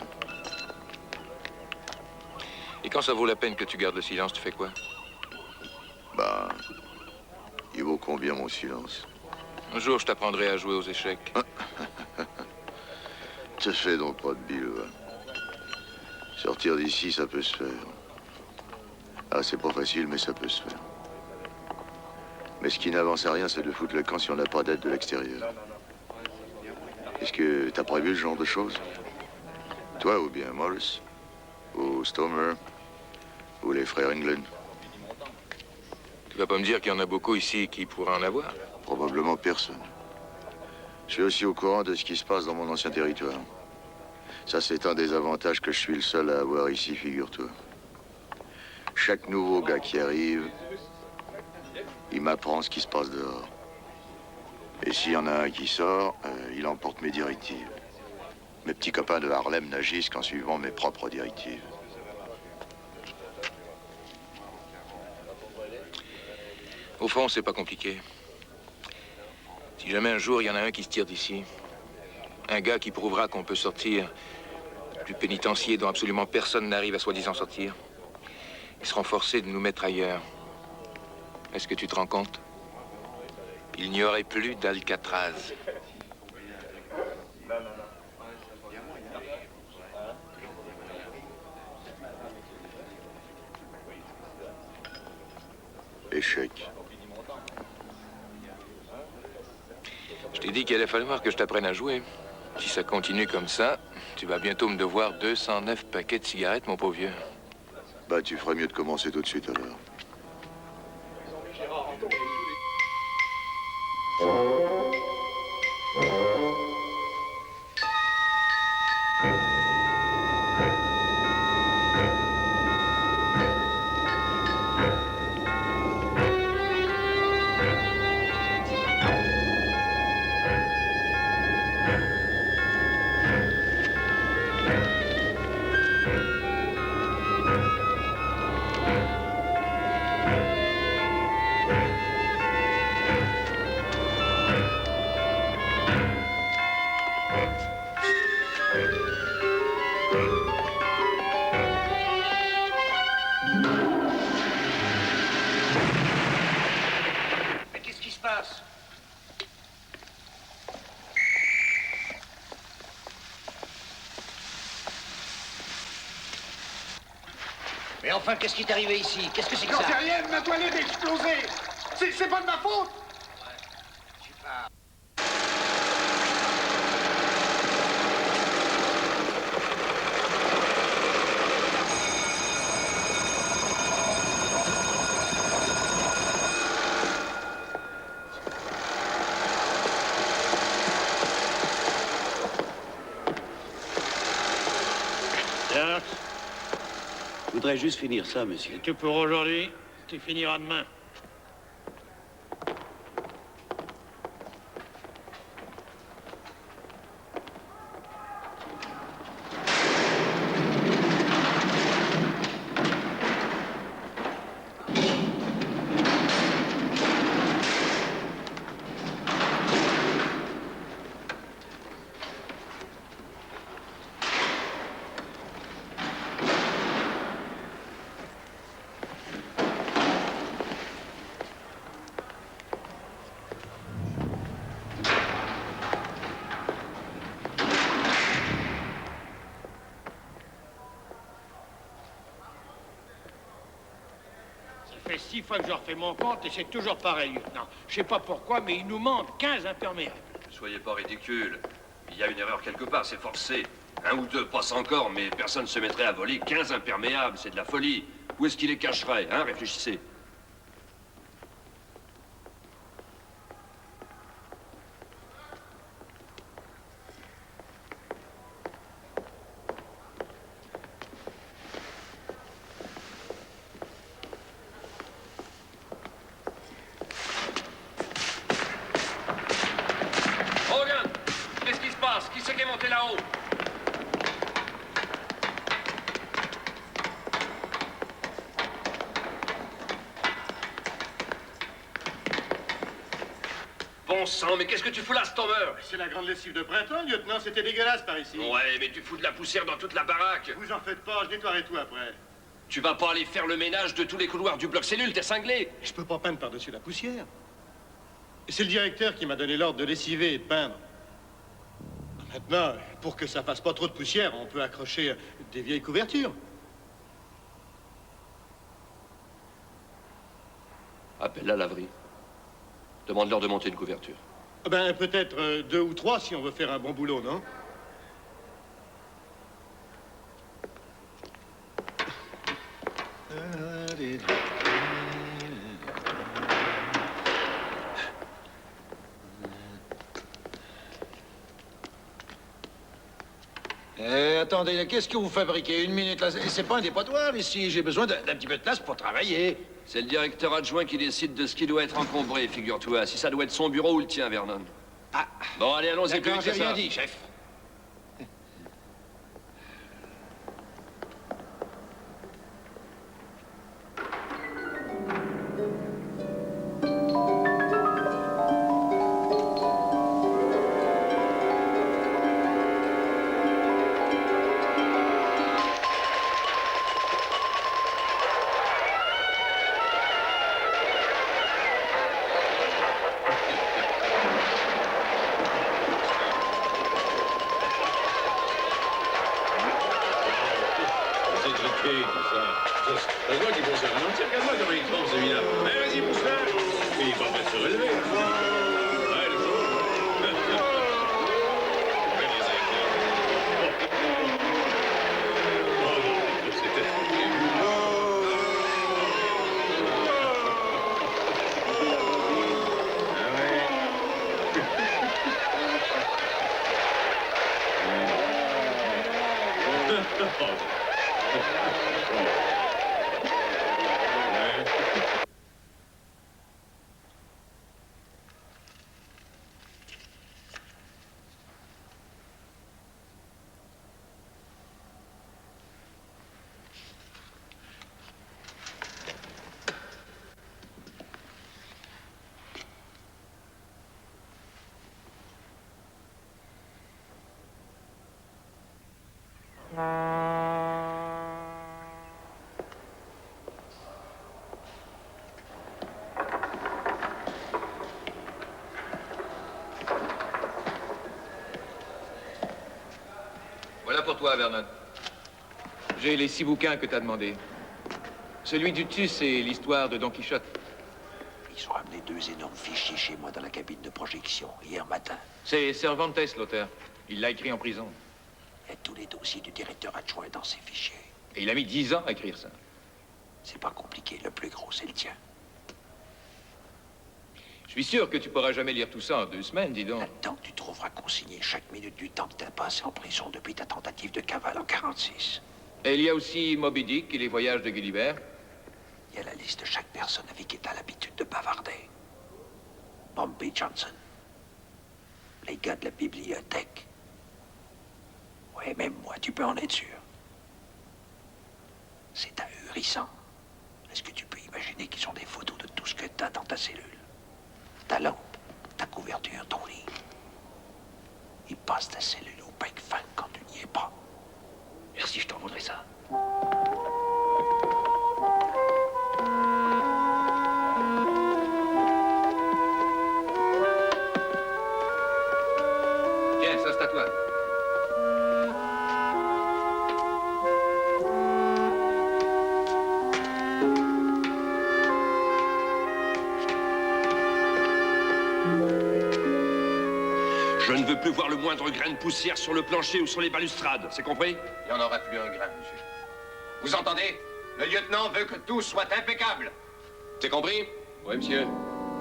Et quand ça vaut la peine que tu gardes le silence, tu fais quoi? Bah, il vaut combien mon silence? Un jour, je t'apprendrai à jouer aux échecs. Te fais donc pas de bile, va. Sortir d'ici, ça peut se faire. Ah, c'est pas facile, mais ça peut se faire. Mais ce qui n'avance à rien, c'est de foutre le camp si on n'a pas d'aide de l'extérieur. Est-ce que t'as prévu ce genre de choses? Toi ou bien Morris? Ou Stomer? Ou les frères England? Tu vas pas me dire qu'il y en a beaucoup ici qui pourraient en avoir? Probablement personne. Je suis aussi au courant de ce qui se passe dans mon ancien territoire. Ça, c'est un des avantages que je suis le seul à avoir ici, figure-toi. Chaque nouveau gars qui arrive, il m'apprend ce qui se passe dehors. Et s'il y en a un qui sort, il emporte mes directives. Mes petits copains de Harlem n'agissent qu'en suivant mes propres directives. Au fond, c'est pas compliqué. Si jamais un jour, il y en a un qui se tire d'ici, un gars qui prouvera qu'on peut sortir du pénitencier dont absolument personne n'arrive à soi-disant sortir, ils seront forcés de nous mettre ailleurs. Est-ce que tu te rends compte? Il n'y aurait plus d'Alcatraz. Échec. Je t'ai dit qu'il allait falloir que je t'apprenne à jouer. Si ça continue comme ça, tu vas bientôt me devoir 209 paquets de cigarettes, mon pauvre vieux. Bah, tu ferais mieux de commencer tout de suite, alors. Mais qu'est-ce qui se passe? Mais enfin, qu'est-ce qui est arrivé ici? Qu'est-ce que c'est que ça? J'en sais rien, ma toilette a explosé. C'est pas de ma faute. Je voudrais juste finir ça, monsieur. C'est tout pour aujourd'hui. Tu finiras demain. Ça fait 6 fois que je refais mon compte et c'est toujours pareil, lieutenant. Je sais pas pourquoi, mais il nous manque 15 imperméables. Ne soyez pas ridicule. Il y a une erreur quelque part, c'est forcé. Un ou deux passent encore, mais personne ne se mettrait à voler 15 imperméables, c'est de la folie. Où est-ce qu'il les cacherait, hein? Réfléchissez. Hogan, qu'est-ce qui se passe? Qui c'est qui est monté là-haut? Bon sang, mais qu'est-ce que tu fous là, Stomer? C'est la grande lessive de printemps, lieutenant. C'était dégueulasse par ici. Ouais, mais tu fous de la poussière dans toute la baraque. Vous en faites pas, je nettoierai tout après. Tu vas pas aller faire le ménage de tous les couloirs du bloc cellule, t'es cinglé. Je peux pas peindre par-dessus la poussière. C'est le directeur qui m'a donné l'ordre de lessiver et de peindre. Maintenant, pour que ça fasse pas trop de poussière, on peut accrocher des vieilles couvertures. Appelle la laverie. Demande-leur de monter une couverture. Ben, peut-être 2 ou 3 si on veut faire un bon boulot, non? Attendez, qu'est-ce que vous fabriquez? Une minute, là. C'est pas un dépotoir, ici. J'ai besoin d'un petit peu de place pour travailler. C'est le directeur adjoint qui décide de ce qui doit être encombré, figure-toi. Si ça doit être son bureau ou le tien, Vernon. Ah. Bon, allez, allons-y. D'accord, j'ai rien dit, chef. Voilà pour toi, Vernon. J'ai les 6 bouquins que t'as demandé. Celui du dessus, c'est l'histoire de Don Quichotte. Ils ont amené 2 énormes fichiers chez moi dans la cabine de projection, hier matin. C'est Cervantes, l'auteur. Il l'a écrit en prison. Il y a tous les dossiers du directeur adjoint dans ces fichiers. Et il a mis 10 ans à écrire ça. C'est pas compliqué, le plus gros, c'est le tien. Je suis sûr que tu pourras jamais lire tout ça en 2 semaines, dis donc. Là-dedans, tu trouveras consigné chaque minute du temps que t'as passé en prison depuis ta tentative de cavale en 46. Et il y a aussi Moby Dick et les voyages de Gulliver. Il y a la liste de chaque personne avec qui t'as l'habitude de bavarder. Bumpy Johnson. Les gars de la bibliothèque. Ouais, même moi, tu peux en être sûr. C'est ahurissant. Est-ce que tu peux imaginer qu'ils ont des photos de tout ce que t'as dans ta cellule? Ta lampe, ta couverture, ton lit. Ils passent ta cellule au peigne fin quand tu n'y es pas. Merci, je t'envoierai ça. Tiens, ça c'est à toi. Je ne veux plus voir le moindre grain de poussière sur le plancher ou sur les balustrades, c'est compris? Il n'y en aura plus un grain, monsieur. Vous entendez? Le lieutenant veut que tout soit impeccable. C'est compris? Oui, monsieur.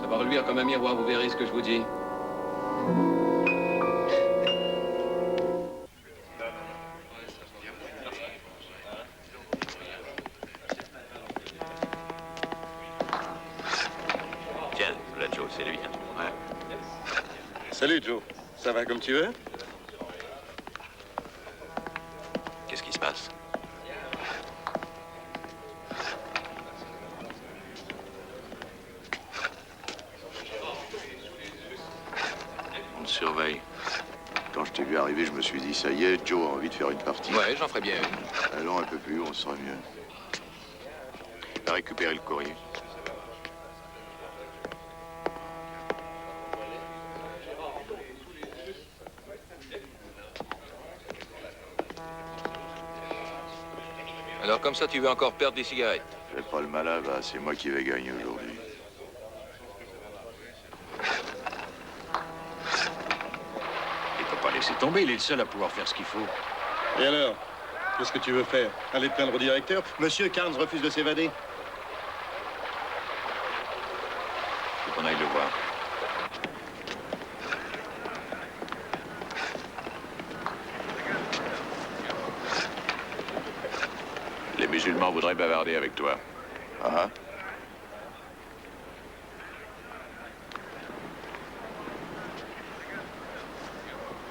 Ça va reluire comme un miroir, vous verrez ce que je vous dis. Tiens, là, Joe, c'est lui. Hein? Ouais. Salut, Joe. Ça va comme tu veux? Qu'est-ce qui se passe? On te surveille. Quand je t'ai vu arriver, je me suis dit, ça y est, Joe a envie de faire une partie. Ouais, j'en ferai bien une. Allons un peu plus haut, on sera mieux. T'as récupéré le courrier. Alors comme ça, tu veux encore perdre des cigarettes? Fais pas le malin, bah, c'est moi qui vais gagner aujourd'hui. Il peut pas laisser tomber, il est le seul à pouvoir faire ce qu'il faut. Et alors? Qu'est-ce que tu veux faire? Aller te plaindre au directeur? Monsieur Carnes refuse de s'évader. Faut qu'on aille le voir. Les musulmans voudraient bavarder avec toi. Ah?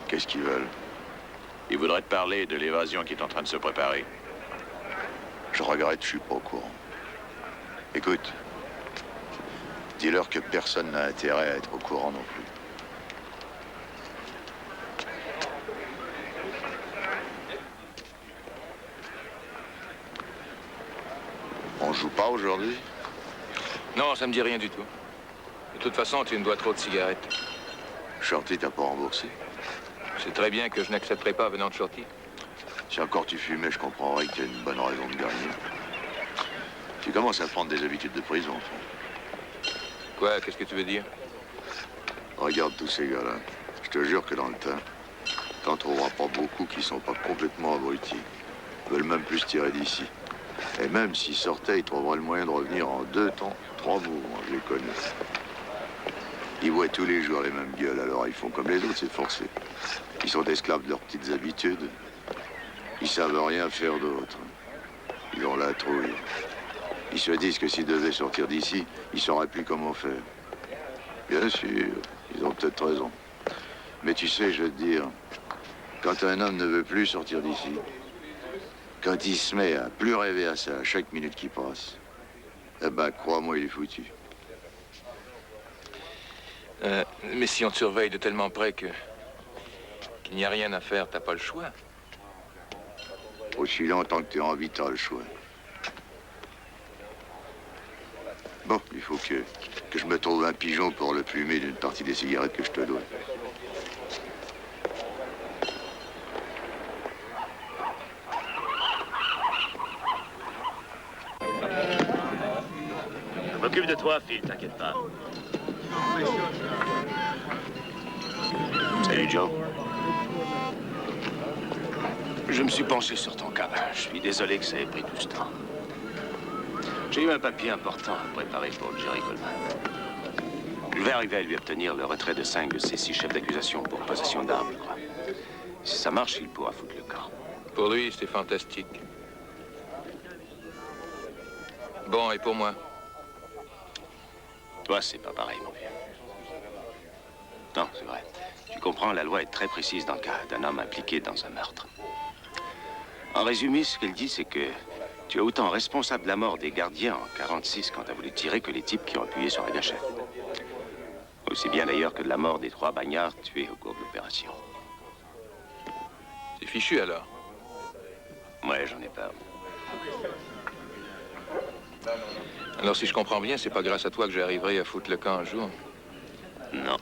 Qu'est-ce qu'ils veulent? Ils voudraient te parler de l'évasion qui est en train de se préparer. Je regrette, je suis pas au courant. Écoute, dis-leur que personne n'a intérêt à être au courant non plus. On joue pas aujourd'hui? Non, ça me dit rien du tout. De toute façon, tu me dois trop de cigarettes. Shorty t'a pas remboursé? C'est très bien que je n'accepterai pas venant de Shorty. Si encore tu fumais, je comprendrais qu'il y a une bonne raison de gagner. Tu commences à prendre des habitudes de prison, enfin. Quoi? Qu'est-ce que tu veux dire? Regarde tous ces gars-là. Je te jure que dans le temps, t'en trouveras pas beaucoup qui sont pas complètement abrutis. Ils veulent même plus tirer d'ici. Et même s'ils sortaient, ils trouveraient le moyen de revenir en 2 temps, 3 mouvements, je les connais. Ils voient tous les jours les mêmes gueules, alors ils font comme les autres, c'est forcé. Ils sont esclaves de leurs petites habitudes. Ils savent rien faire d'autre. Ils ont la trouille. Ils se disent que s'ils devaient sortir d'ici, ils sauraient plus comment faire. Bien sûr, ils ont peut-être raison. Mais tu sais, je veux te dire, quand un homme ne veut plus sortir d'ici, quand il se met à plus rêver à ça à chaque minute qui passe, eh ben, crois-moi, il est foutu. Mais si on te surveille de tellement près qu'il n'y a rien à faire, t'as pas le choix. Aussi longtemps que tu as envie, t'as le choix. Bon, il faut que je me trouve un pigeon pour le plumer d'une partie des cigarettes que je te dois. Je m'occupe de toi, Phil, t'inquiète pas. Salut, Joe. Je me suis penché sur ton cas. Je suis désolé que ça ait pris tout ce temps. J'ai eu un papier important à préparer pour Jerry Coleman. Je vais arriver à lui obtenir le retrait de 5 de ses 6 chefs d'accusation pour possession d'armes, je crois. Si ça marche, il pourra foutre le camp. Pour lui, c'est fantastique. Bon, et pour moi? Toi, c'est pas pareil, mon vieux. Non, c'est vrai. Tu comprends, la loi est très précise dans le cas d'un homme impliqué dans un meurtre. En résumé, ce qu'elle dit, c'est que tu es autant responsable de la mort des gardiens en 46 quand t'as voulu tirer que les types qui ont appuyé sur la gâchette. Aussi bien d'ailleurs que de la mort des 3 bagnards tués au cours de l'opération. C'est fichu, alors? Ouais, j'en ai peur. Alors, si je comprends bien, c'est pas grâce à toi que j'arriverai à foutre le camp un jour? Non.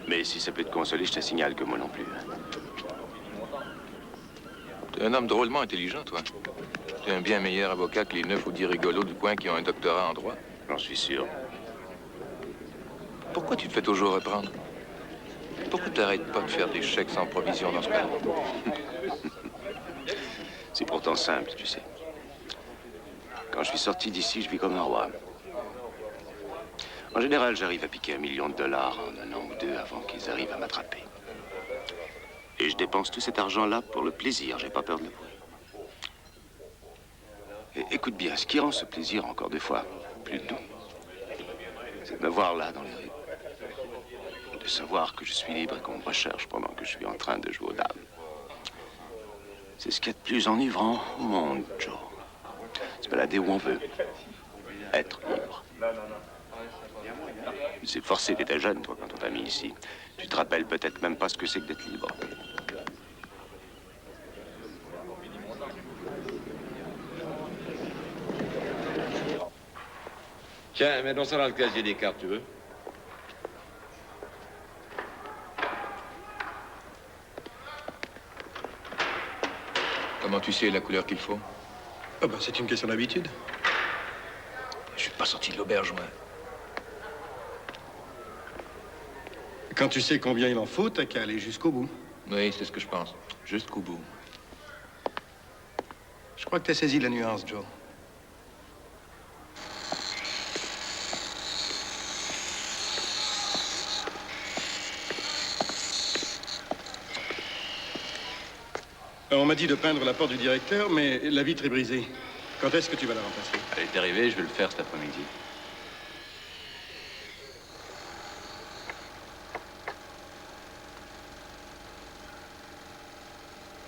Mais si ça peut te consoler, je te signale que moi non plus. T'es un homme drôlement intelligent, toi. T'es un bien meilleur avocat que les 9 ou 10 rigolos du coin qui ont un doctorat en droit. J'en suis sûr. Pourquoi tu te fais toujours reprendre? Pourquoi t'arrêtes pas de faire des chèques sans provision dans ce cas? C'est pourtant simple, tu sais. Quand je suis sorti d'ici, je vis comme un roi. En général, j'arrive à piquer $1 million en 1 an ou 2 avant qu'ils arrivent à m'attraper. Et je dépense tout cet argent-là pour le plaisir, j'ai pas peur de l'avouer. Et écoute bien, ce qui rend ce plaisir encore 2 fois plus doux, c'est de me voir là dans les rues. De savoir que je suis libre et qu'on me recherche pendant que je suis en train de jouer aux dames. C'est ce qu'il y a de plus enivrant au monde, Joe. Se balader où on veut. Être libre. C'est forcé, t'étais jeune, toi, quand on t'a mis ici. Tu te rappelles peut-être même pas ce que c'est que d'être libre. Tiens, mettons ça dans le casier des cartes, tu veux? Comment tu sais la couleur qu'il faut? Ah ben, c'est une question d'habitude. Je suis pas sorti de l'auberge, moi. Quand tu sais combien il en faut, t'as qu'à aller jusqu'au bout. Oui, c'est ce que je pense. Jusqu'au bout. Je crois que t'as saisi la nuance, Joe. On m'a dit de peindre la porte du directeur, mais la vitre est brisée. Quand est-ce que tu vas la remplacer? Elle est arrivée, je vais le faire cet après-midi.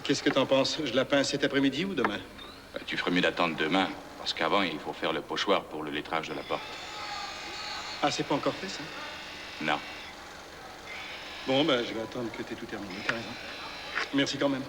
Qu'est-ce que t'en penses? Je la peins cet après-midi ou demain? Ben, tu ferais mieux d'attendre demain, parce qu'avant, il faut faire le pochoir pour le lettrage de la porte. Ah, c'est pas encore fait, ça? Non. Bon, ben, je vais attendre que t'aies tout terminé, t'as raison. Merci quand même.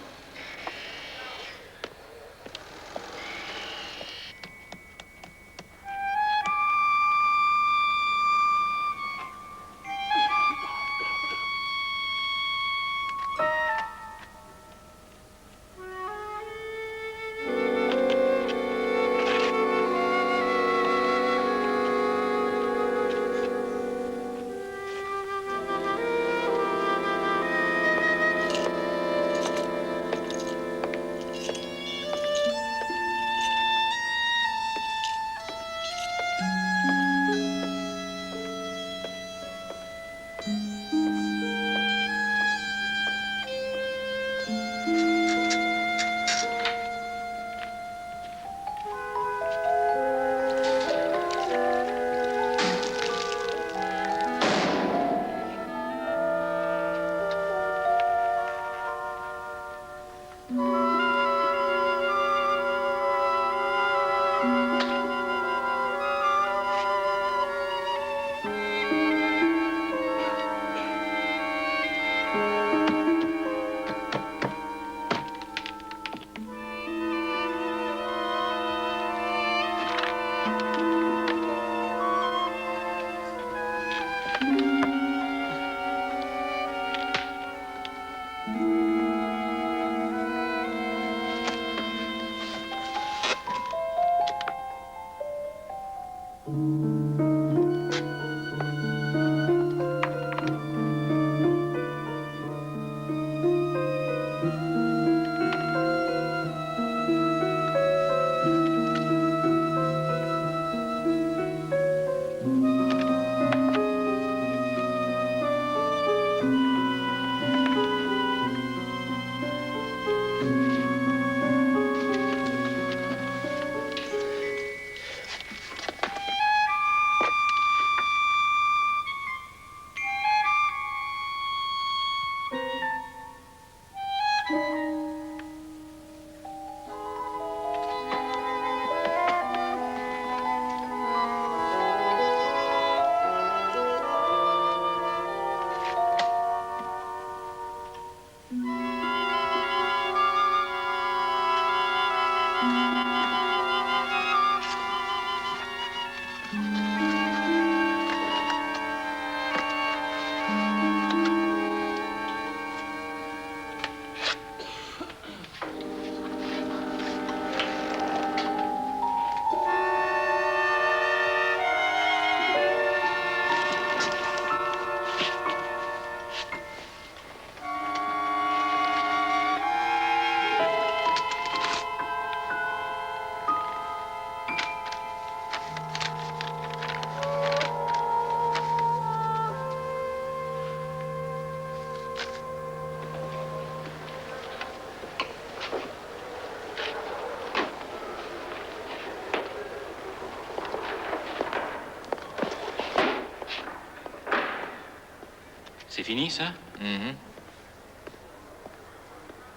C'est fini, ça? Je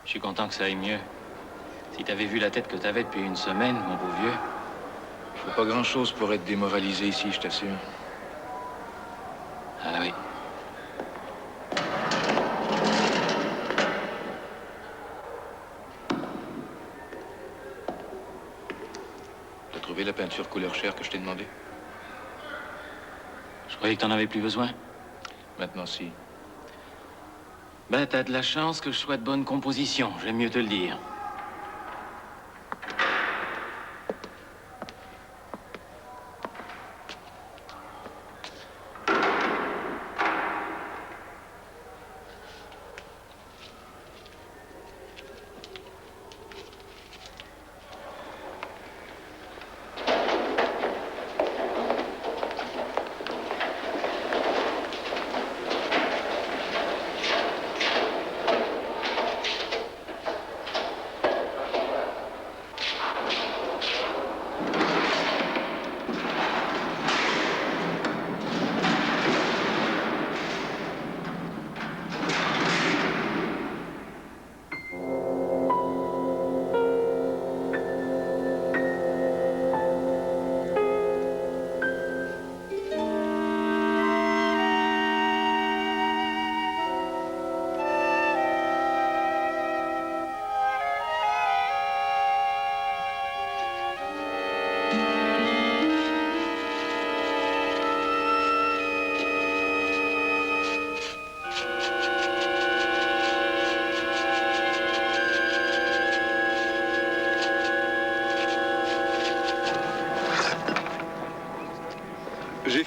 suis content que ça aille mieux. Si t'avais vu la tête que t'avais depuis une semaine, mon beau vieux. Faut pas grand-chose pour être démoralisé ici, je t'assure. Ah oui. T'as trouvé la peinture couleur chair que je t'ai demandé? Je croyais que t'en avais plus besoin. Maintenant, si. Ben, t'as de la chance que je sois de bonne composition, j'aime mieux te le dire.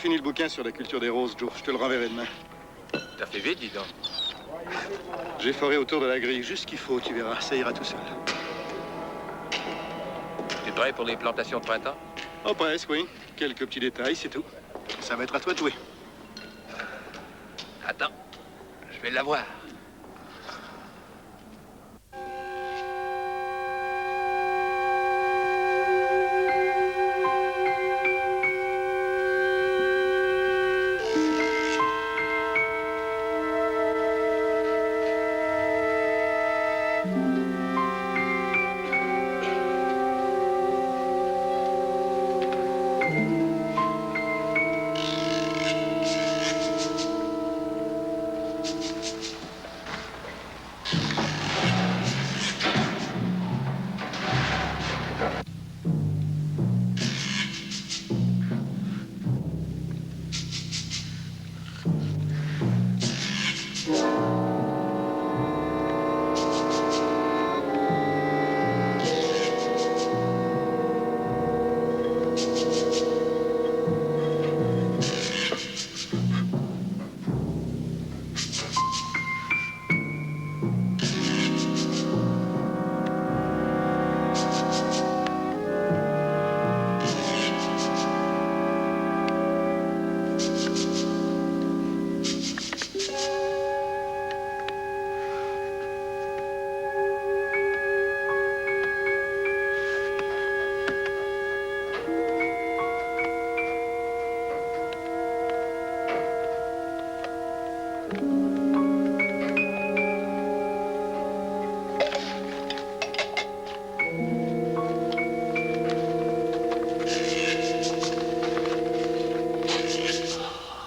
fini le bouquin sur la culture des roses, Joe. Je te le renverrai demain. T'as fait vite, dis donc. J'ai foré autour de la grille, juste ce qu'il faut, tu verras. Ça ira tout seul. Tu es prêt pour les plantations de printemps? Oh, presque, oui. Quelques petits détails, c'est tout. Ça va être à toi de jouer. Attends, je vais l'avoir.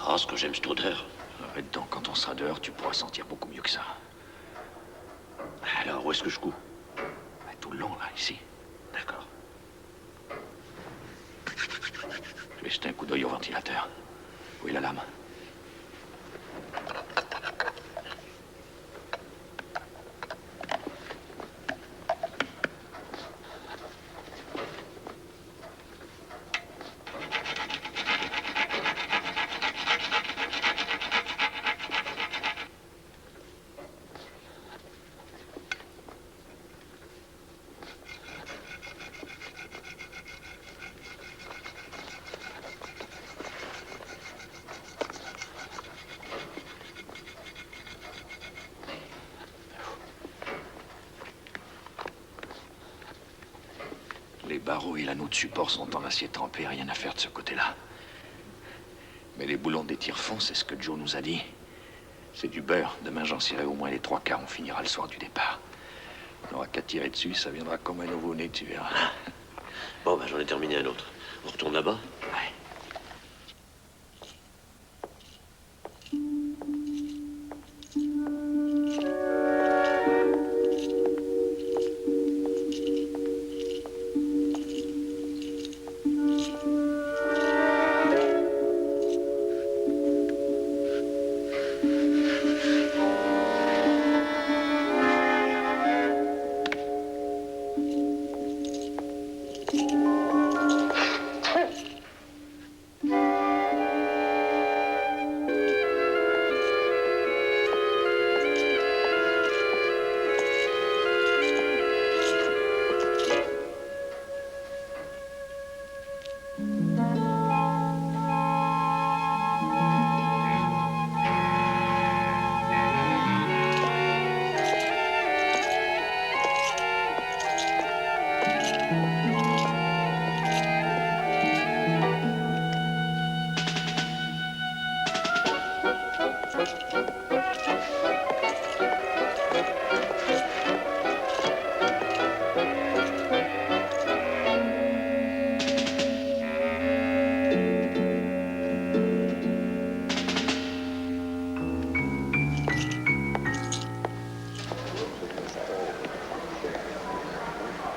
Ah, ce que j'aime cette odeur. Arrête donc, quand on sera dehors, tu pourras sentir beaucoup mieux que ça. Alors, où est-ce que je couds? Tout le long, là, ici. D'accord. Je vais jeter un coup d'œil au ventilateur. Où est la lame? Les barreaux et l'anneau de support sont en acier trempé, rien à faire de ce côté-là. Mais les boulons des tire-fonds, c'est ce que Joe nous a dit. C'est du beurre. Demain, j'en cirerai au moins les 3/4. On finira le soir du départ. On n'aura qu'à tirer dessus, ça viendra comme un nouveau-né, tu verras. Bon, ben j'en ai terminé un autre. On retourne là-bas? Ouais.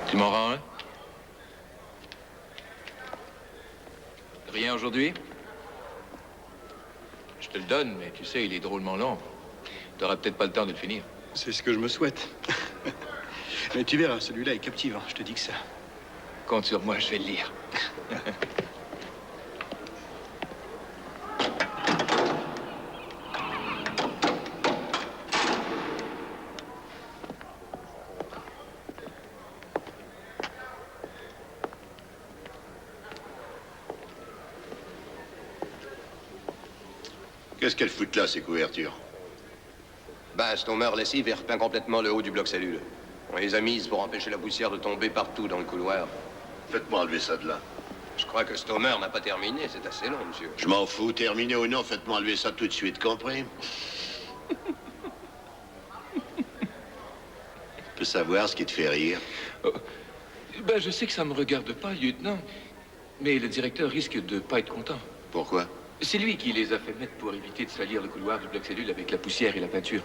Tu m'en rends un? Rien aujourd'hui? Je te le donne, mais tu sais, il est drôlement long. T'auras peut-être pas le temps de le finir. C'est ce que je me souhaite. Mais tu verras, celui-là est captivant, je te dis que ça. Compte sur moi, je vais le lire. Qu'est-ce qu'elles foutent là, ces couvertures? Ben, Stomer lessive et repeint complètement le haut du bloc cellule. On les a mises pour empêcher la poussière de tomber partout dans le couloir. Faites-moi enlever ça de là. Je crois que Stomer n'a pas terminé, c'est assez long, monsieur. Je m'en fous, terminé ou non, faites-moi enlever ça tout de suite, compris? Je peux savoir ce qui te fait rire? Ben, je sais que ça me regarde pas, lieutenant. Mais le directeur risque de pas être content. Pourquoi? C'est lui qui les a fait mettre pour éviter de salir le couloir du bloc cellule avec la poussière et la peinture.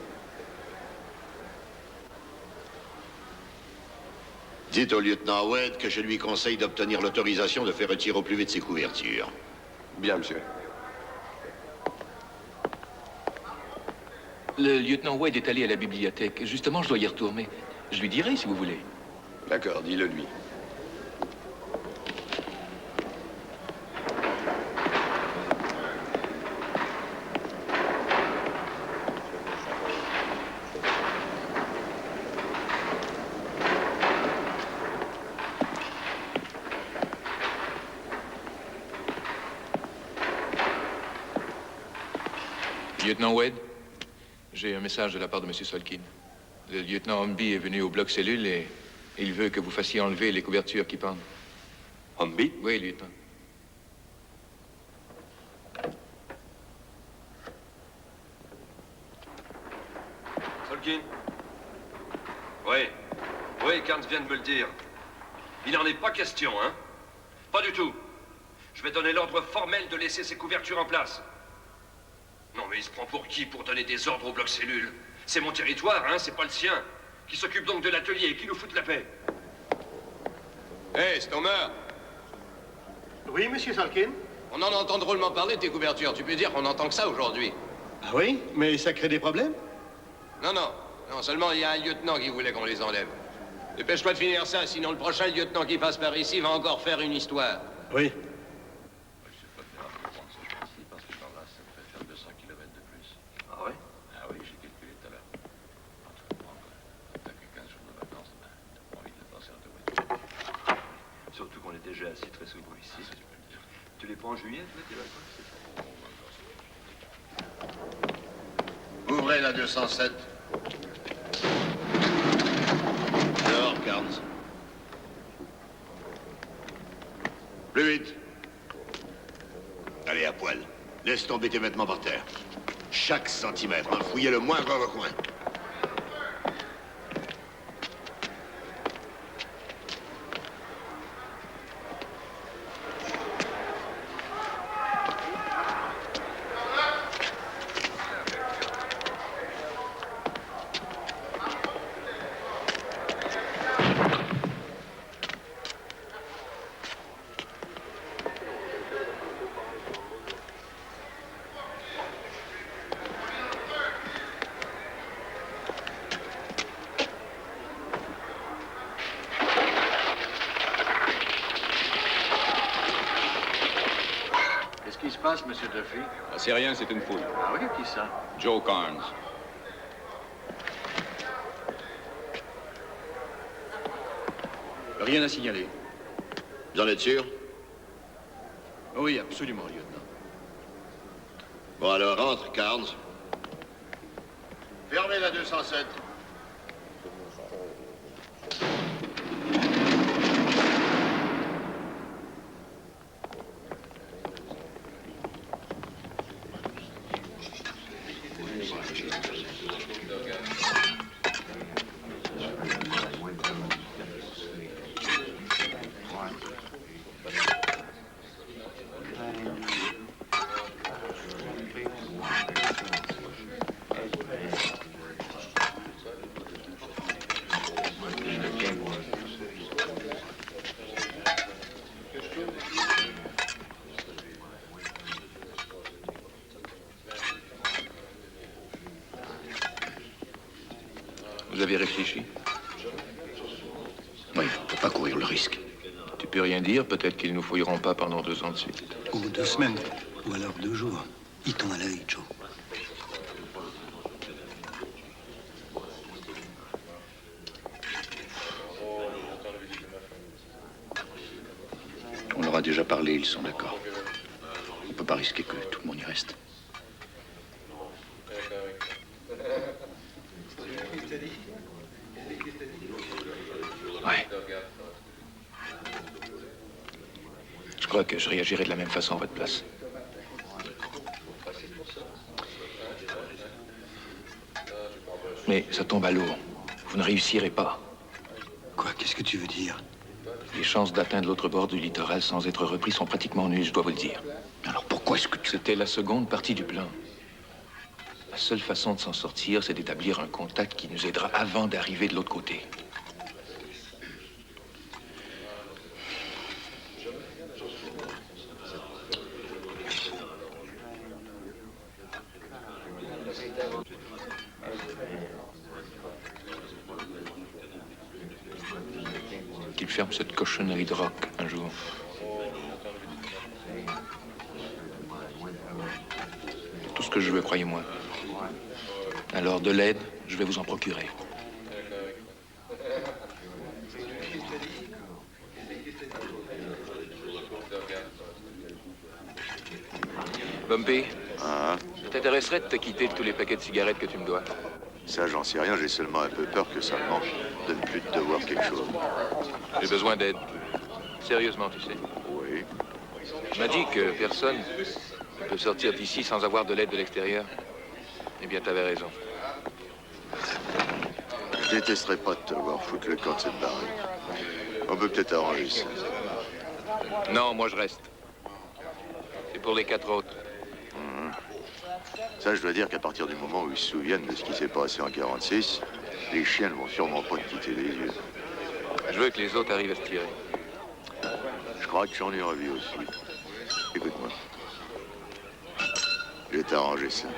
Dites au lieutenant Wade que je lui conseille d'obtenir l'autorisation de faire retirer au plus vite ses couvertures. Bien, monsieur. Le lieutenant Wade est allé à la bibliothèque. Justement, je dois y retourner. Je lui dirai si vous voulez. D'accord, dis-le lui. Lieutenant Wade, j'ai un message de la part de M. Solkin. Le lieutenant Humby est venu au bloc cellule et il veut que vous fassiez enlever les couvertures qui pendent. Humby? Oui, lieutenant. Solkin? Oui. Oui, Carnes vient de me le dire. Il n'en est pas question, hein? Pas du tout. Je vais donner l'ordre formel de laisser ces couvertures en place. Non, mais il se prend pour qui pour donner des ordres au bloc cellule? C'est mon territoire, hein, c'est pas le sien. Qui s'occupe donc de l'atelier et qui nous fout la paix. Hé, Stomer! Oui, monsieur Salkin? On en entend drôlement parler de tes couvertures. Tu peux dire qu'on n'entend que ça aujourd'hui. Ah oui? Mais ça crée des problèmes? Non, non. Non, seulement il y a un lieutenant qui voulait qu'on les enlève. Dépêche-toi de finir ça, sinon le prochain lieutenant qui passe par ici va encore faire une histoire. Oui. Ah ouais? Ah oui, j'ai calculé tout à l'heure. Attaquer 15 jours de vacances, ben, t'as pas envie de le passer en deux. Surtout qu'on est déjà assis très souvent ici. Tu les prends en juillet, toi, tes vacances? Ouvrez la 207. Dehors, Carnes. Plus vite. Allez, à poil. Laisse tomber tes vêtements par terre. Chaque centimètre, hein. Fouillez le moindre recoin. Qu'est-ce qui se passe, monsieur Duffy? Ah, c'est rien, c'est une foule. Ah oui, qui ça? Joe Carnes. Rien à signaler. Vous en êtes sûr? Oui, absolument, lieutenant. Bon, alors, rentre, Carnes. Fermez la 207. Vous avez réfléchi? Oui, on ne peut pas courir le risque. Tu peux rien dire? Peut-être qu'ils nous fouilleront pas pendant 2 ans de suite. Ou 2 semaines. Ou alors 2 jours. Ils t'ont à l'œil, Joe. On leur a déjà parlé, ils sont d'accord. On ne peut pas risquer que tout le monde y reste. Ouais. Je crois que je réagirais de la même façon à votre place. Mais ça tombe à l'eau. Vous ne réussirez pas. Quoi? Qu'est-ce que tu veux dire? Les chances d'atteindre l'autre bord du littoral sans être repris sont pratiquement nulles, je dois vous le dire. Alors pourquoi est-ce que tu... C'était la seconde partie du plan. La seule façon de s'en sortir, c'est d'établir un contact qui nous aidera avant d'arriver de l'autre côté. Qu'il ferme cette cochonnerie de rock un jour. Tout ce que je veux, croyez-moi. Alors, de l'aide, je vais vous en procurer. Bumpy, Hein? ça t'intéresserait de te quitter de tous les paquets de cigarettes que tu me dois? Ça, j'en sais rien. J'ai seulement un peu peur que ça me manque de ne plus te devoir quelque chose. J'ai besoin d'aide. Sérieusement, tu sais. Oui. On m'a dit que personne ne peut sortir d'ici sans avoir de l'aide de l'extérieur. Eh bien, t'avais raison. Je détesterais pas de te voir foutre le camp de cette barrique. On peut peut-être arranger ça. Non, moi, je reste. C'est pour les 4 autres. Ça, je dois dire qu'à partir du moment où ils se souviennent de ce qui s'est passé en 46, les chiens ne vont sûrement pas te quitter les yeux. Je veux que les autres arrivent à se tirer. Je crois que j'en ai envie aussi. Écoute-moi. Je vais t'arranger ça.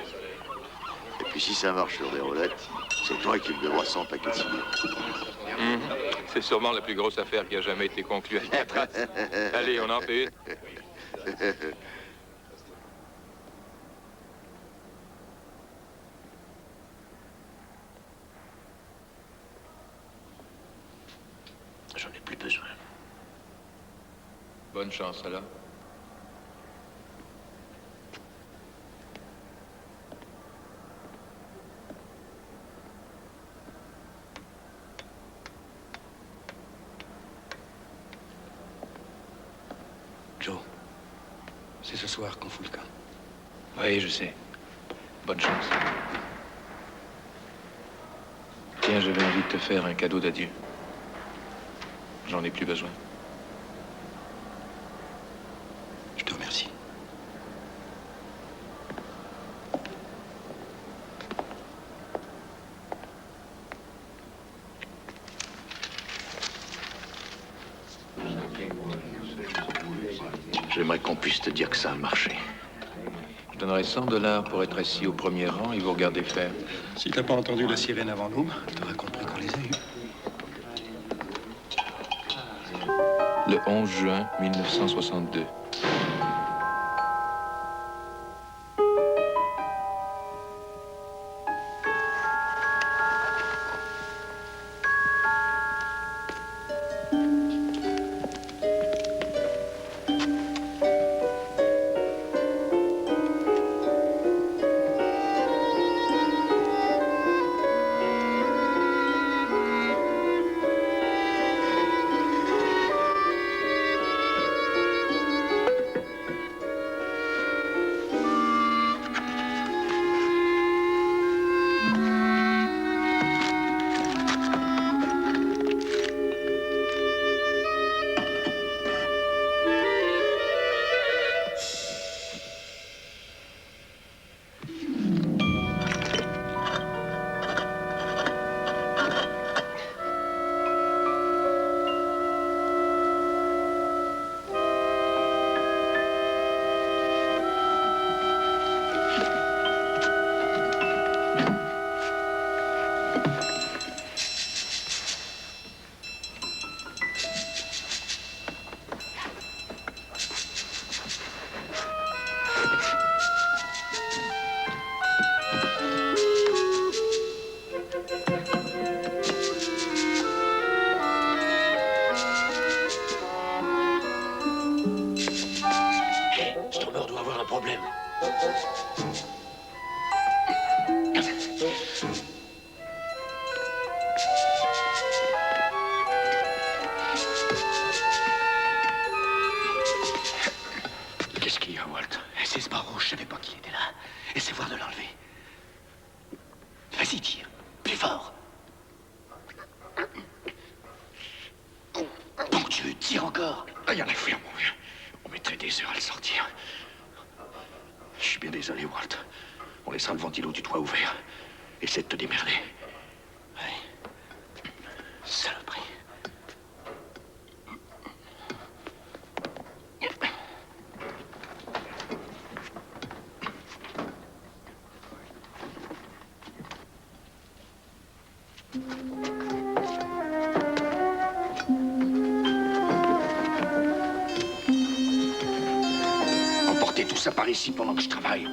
Et puis si ça marche sur des roulettes, c'est toi qui me devras 100 paquets de cigarettes. C'est sûrement la plus grosse affaire qui a jamais été conclue avec la trace. Allez, on en fait une. J'en ai plus besoin. Bonne chance, alors. Joe, c'est ce soir qu'on fout le camp. Oui, je sais. Bonne chance. Tiens, j'avais envie de te faire un cadeau d'adieu. J'en ai plus besoin. Je te remercie. J'aimerais qu'on puisse te dire que ça a marché. Je donnerais $100 pour être assis au premier rang et vous regarder faire. Si t'as pas entendu la sirène avant l'aube, t'auras compris qu'on les a eus. Le 11 juin 1962. problème. Qu'est-ce qu'il y a, Walt? C'est ce barreau, je savais pas qu'il était là. Essaie voir de l'enlever. Vas-y, tire. Plus fort. Bon Dieu, tire encore. Rien à faire, mon vieux. On mettrait des heures à le sortir. Je suis bien désolé, Walt. On laissera le ventilo du toit ouvert. Essaie de te démerder. Ouais. Saloperie. Emportez tout ça par ici pendant que je travaille.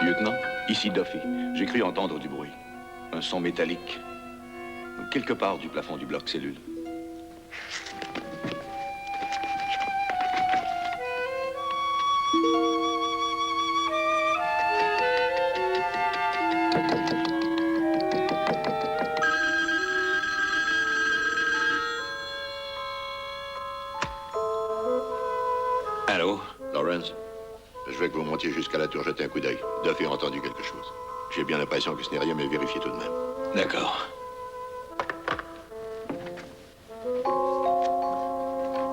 Lieutenant, ici Duffy. J'ai cru entendre du bruit. Un son métallique. Quelque part du plafond du bloc cellule. Allô? Lawrence? Je veux que vous montiez jusqu'à la tour jeter un coup d'œil. Duffy a entendu quelque chose. J'ai bien l'impression que ce n'est rien, mais vérifiez tout de même. D'accord.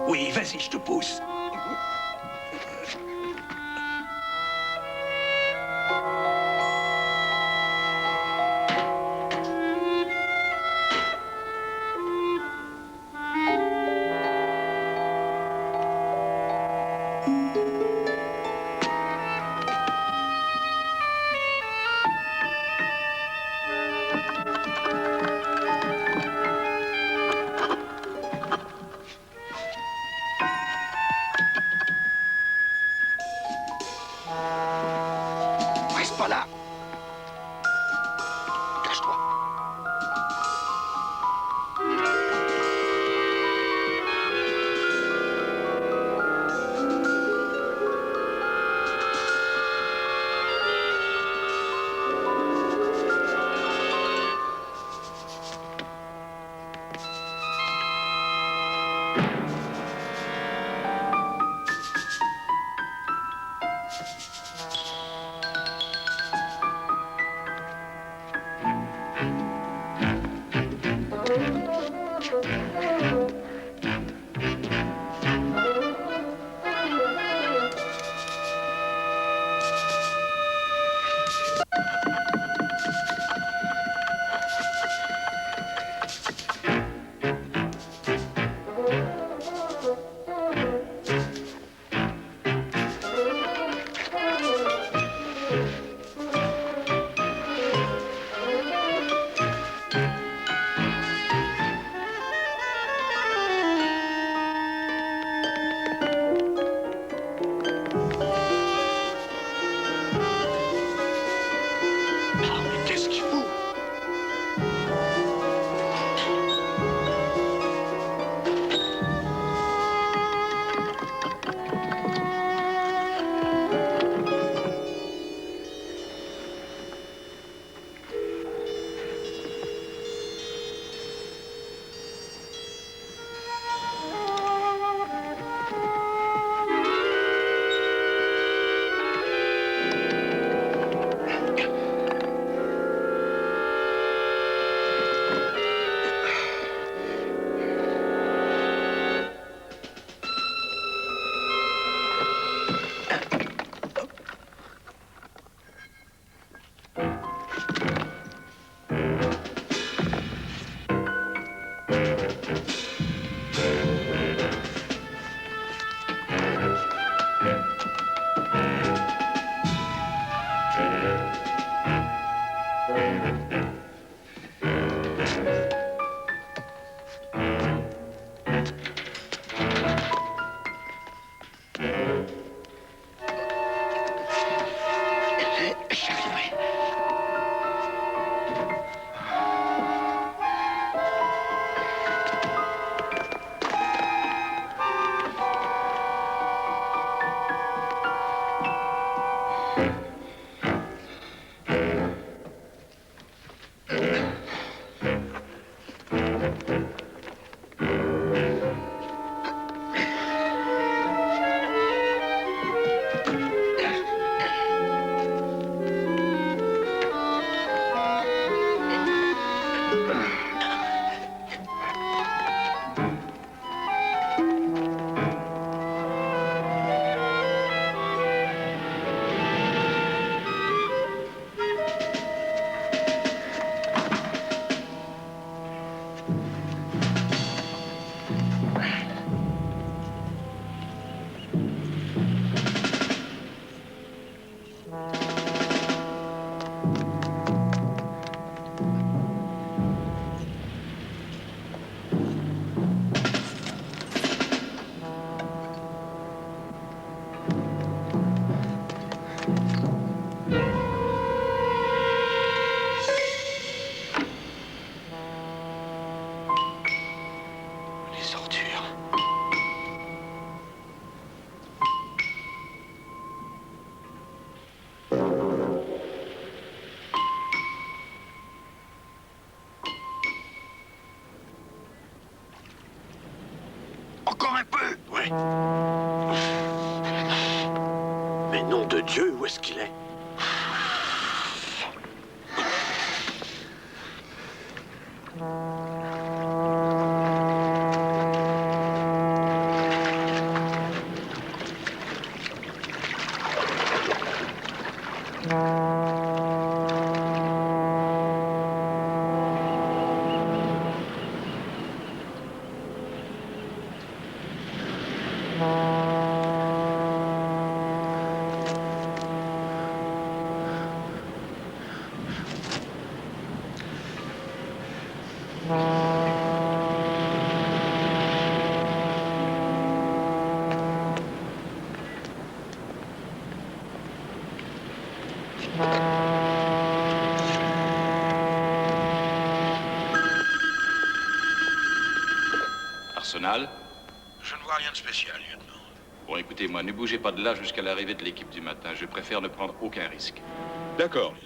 Oui, vas-y, je te pousse. Reste pas là. Cache-toi. J'arriverai. Les ordures. Encore un peu. Oui. Mais nom de Dieu, où est-ce qu'il est? Arsenal? Je ne vois rien de spécial, lieutenant. Bon, écoutez-moi, ne bougez pas de là jusqu'à l'arrivée de l'équipe du matin. Je préfère ne prendre aucun risque. D'accord, lieutenant.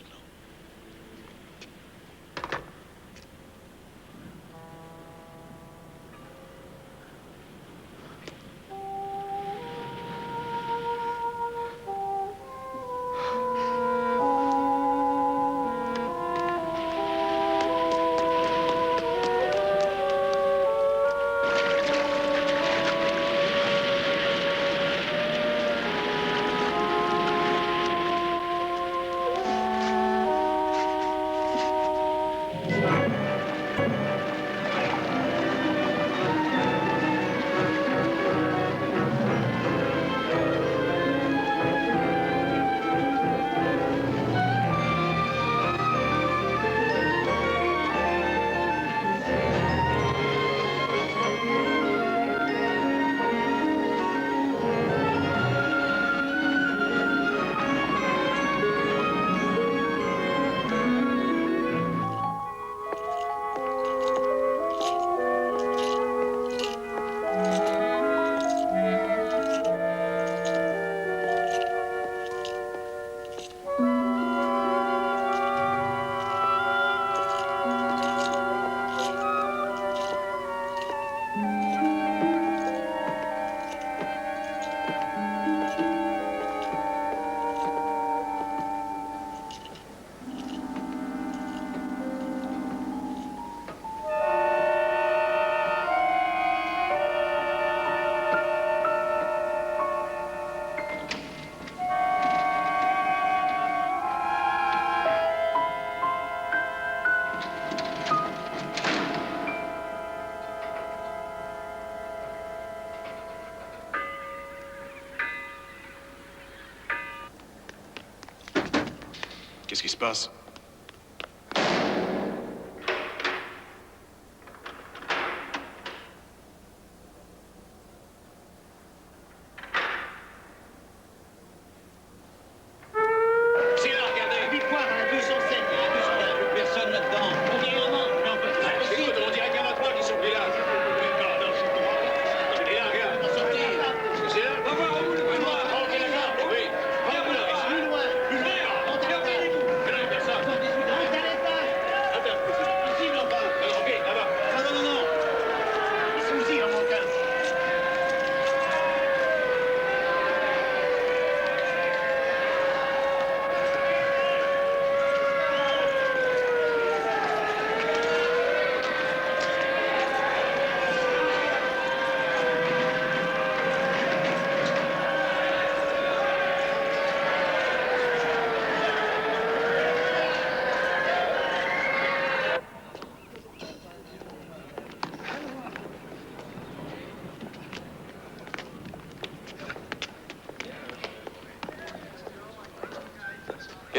Qu'est-ce qui se passe?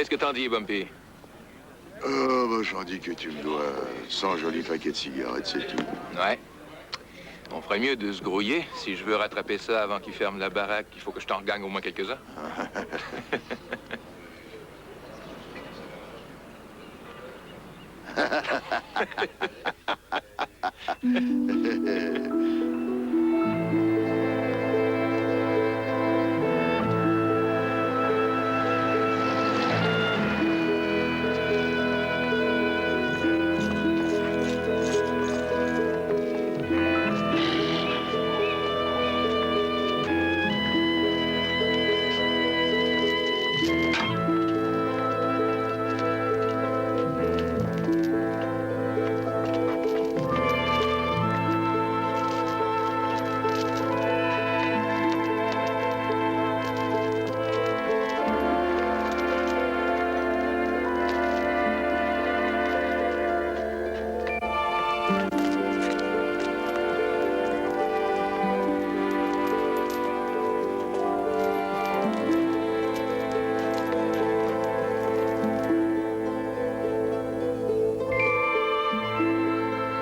Qu'est-ce que t'en dis, Bumpy? J'en dis que tu me dois 100 jolis paquets de cigarettes, c'est tout. Ouais. On ferait mieux de se grouiller. Si je veux rattraper ça avant qu'il ferme la baraque, il faut que je t'en regagne au moins quelques-uns.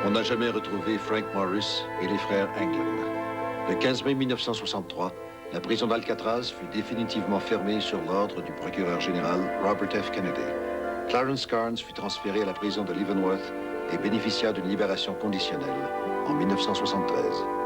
On n'a jamais retrouvé Frank Morris et les frères Anglin. Le 15 mai 1963, la prison d'Alcatraz fut définitivement fermée sur l'ordre du procureur général Robert F. Kennedy. Clarence Carnes fut transféré à la prison de Leavenworth et bénéficia d'une libération conditionnelle en 1973.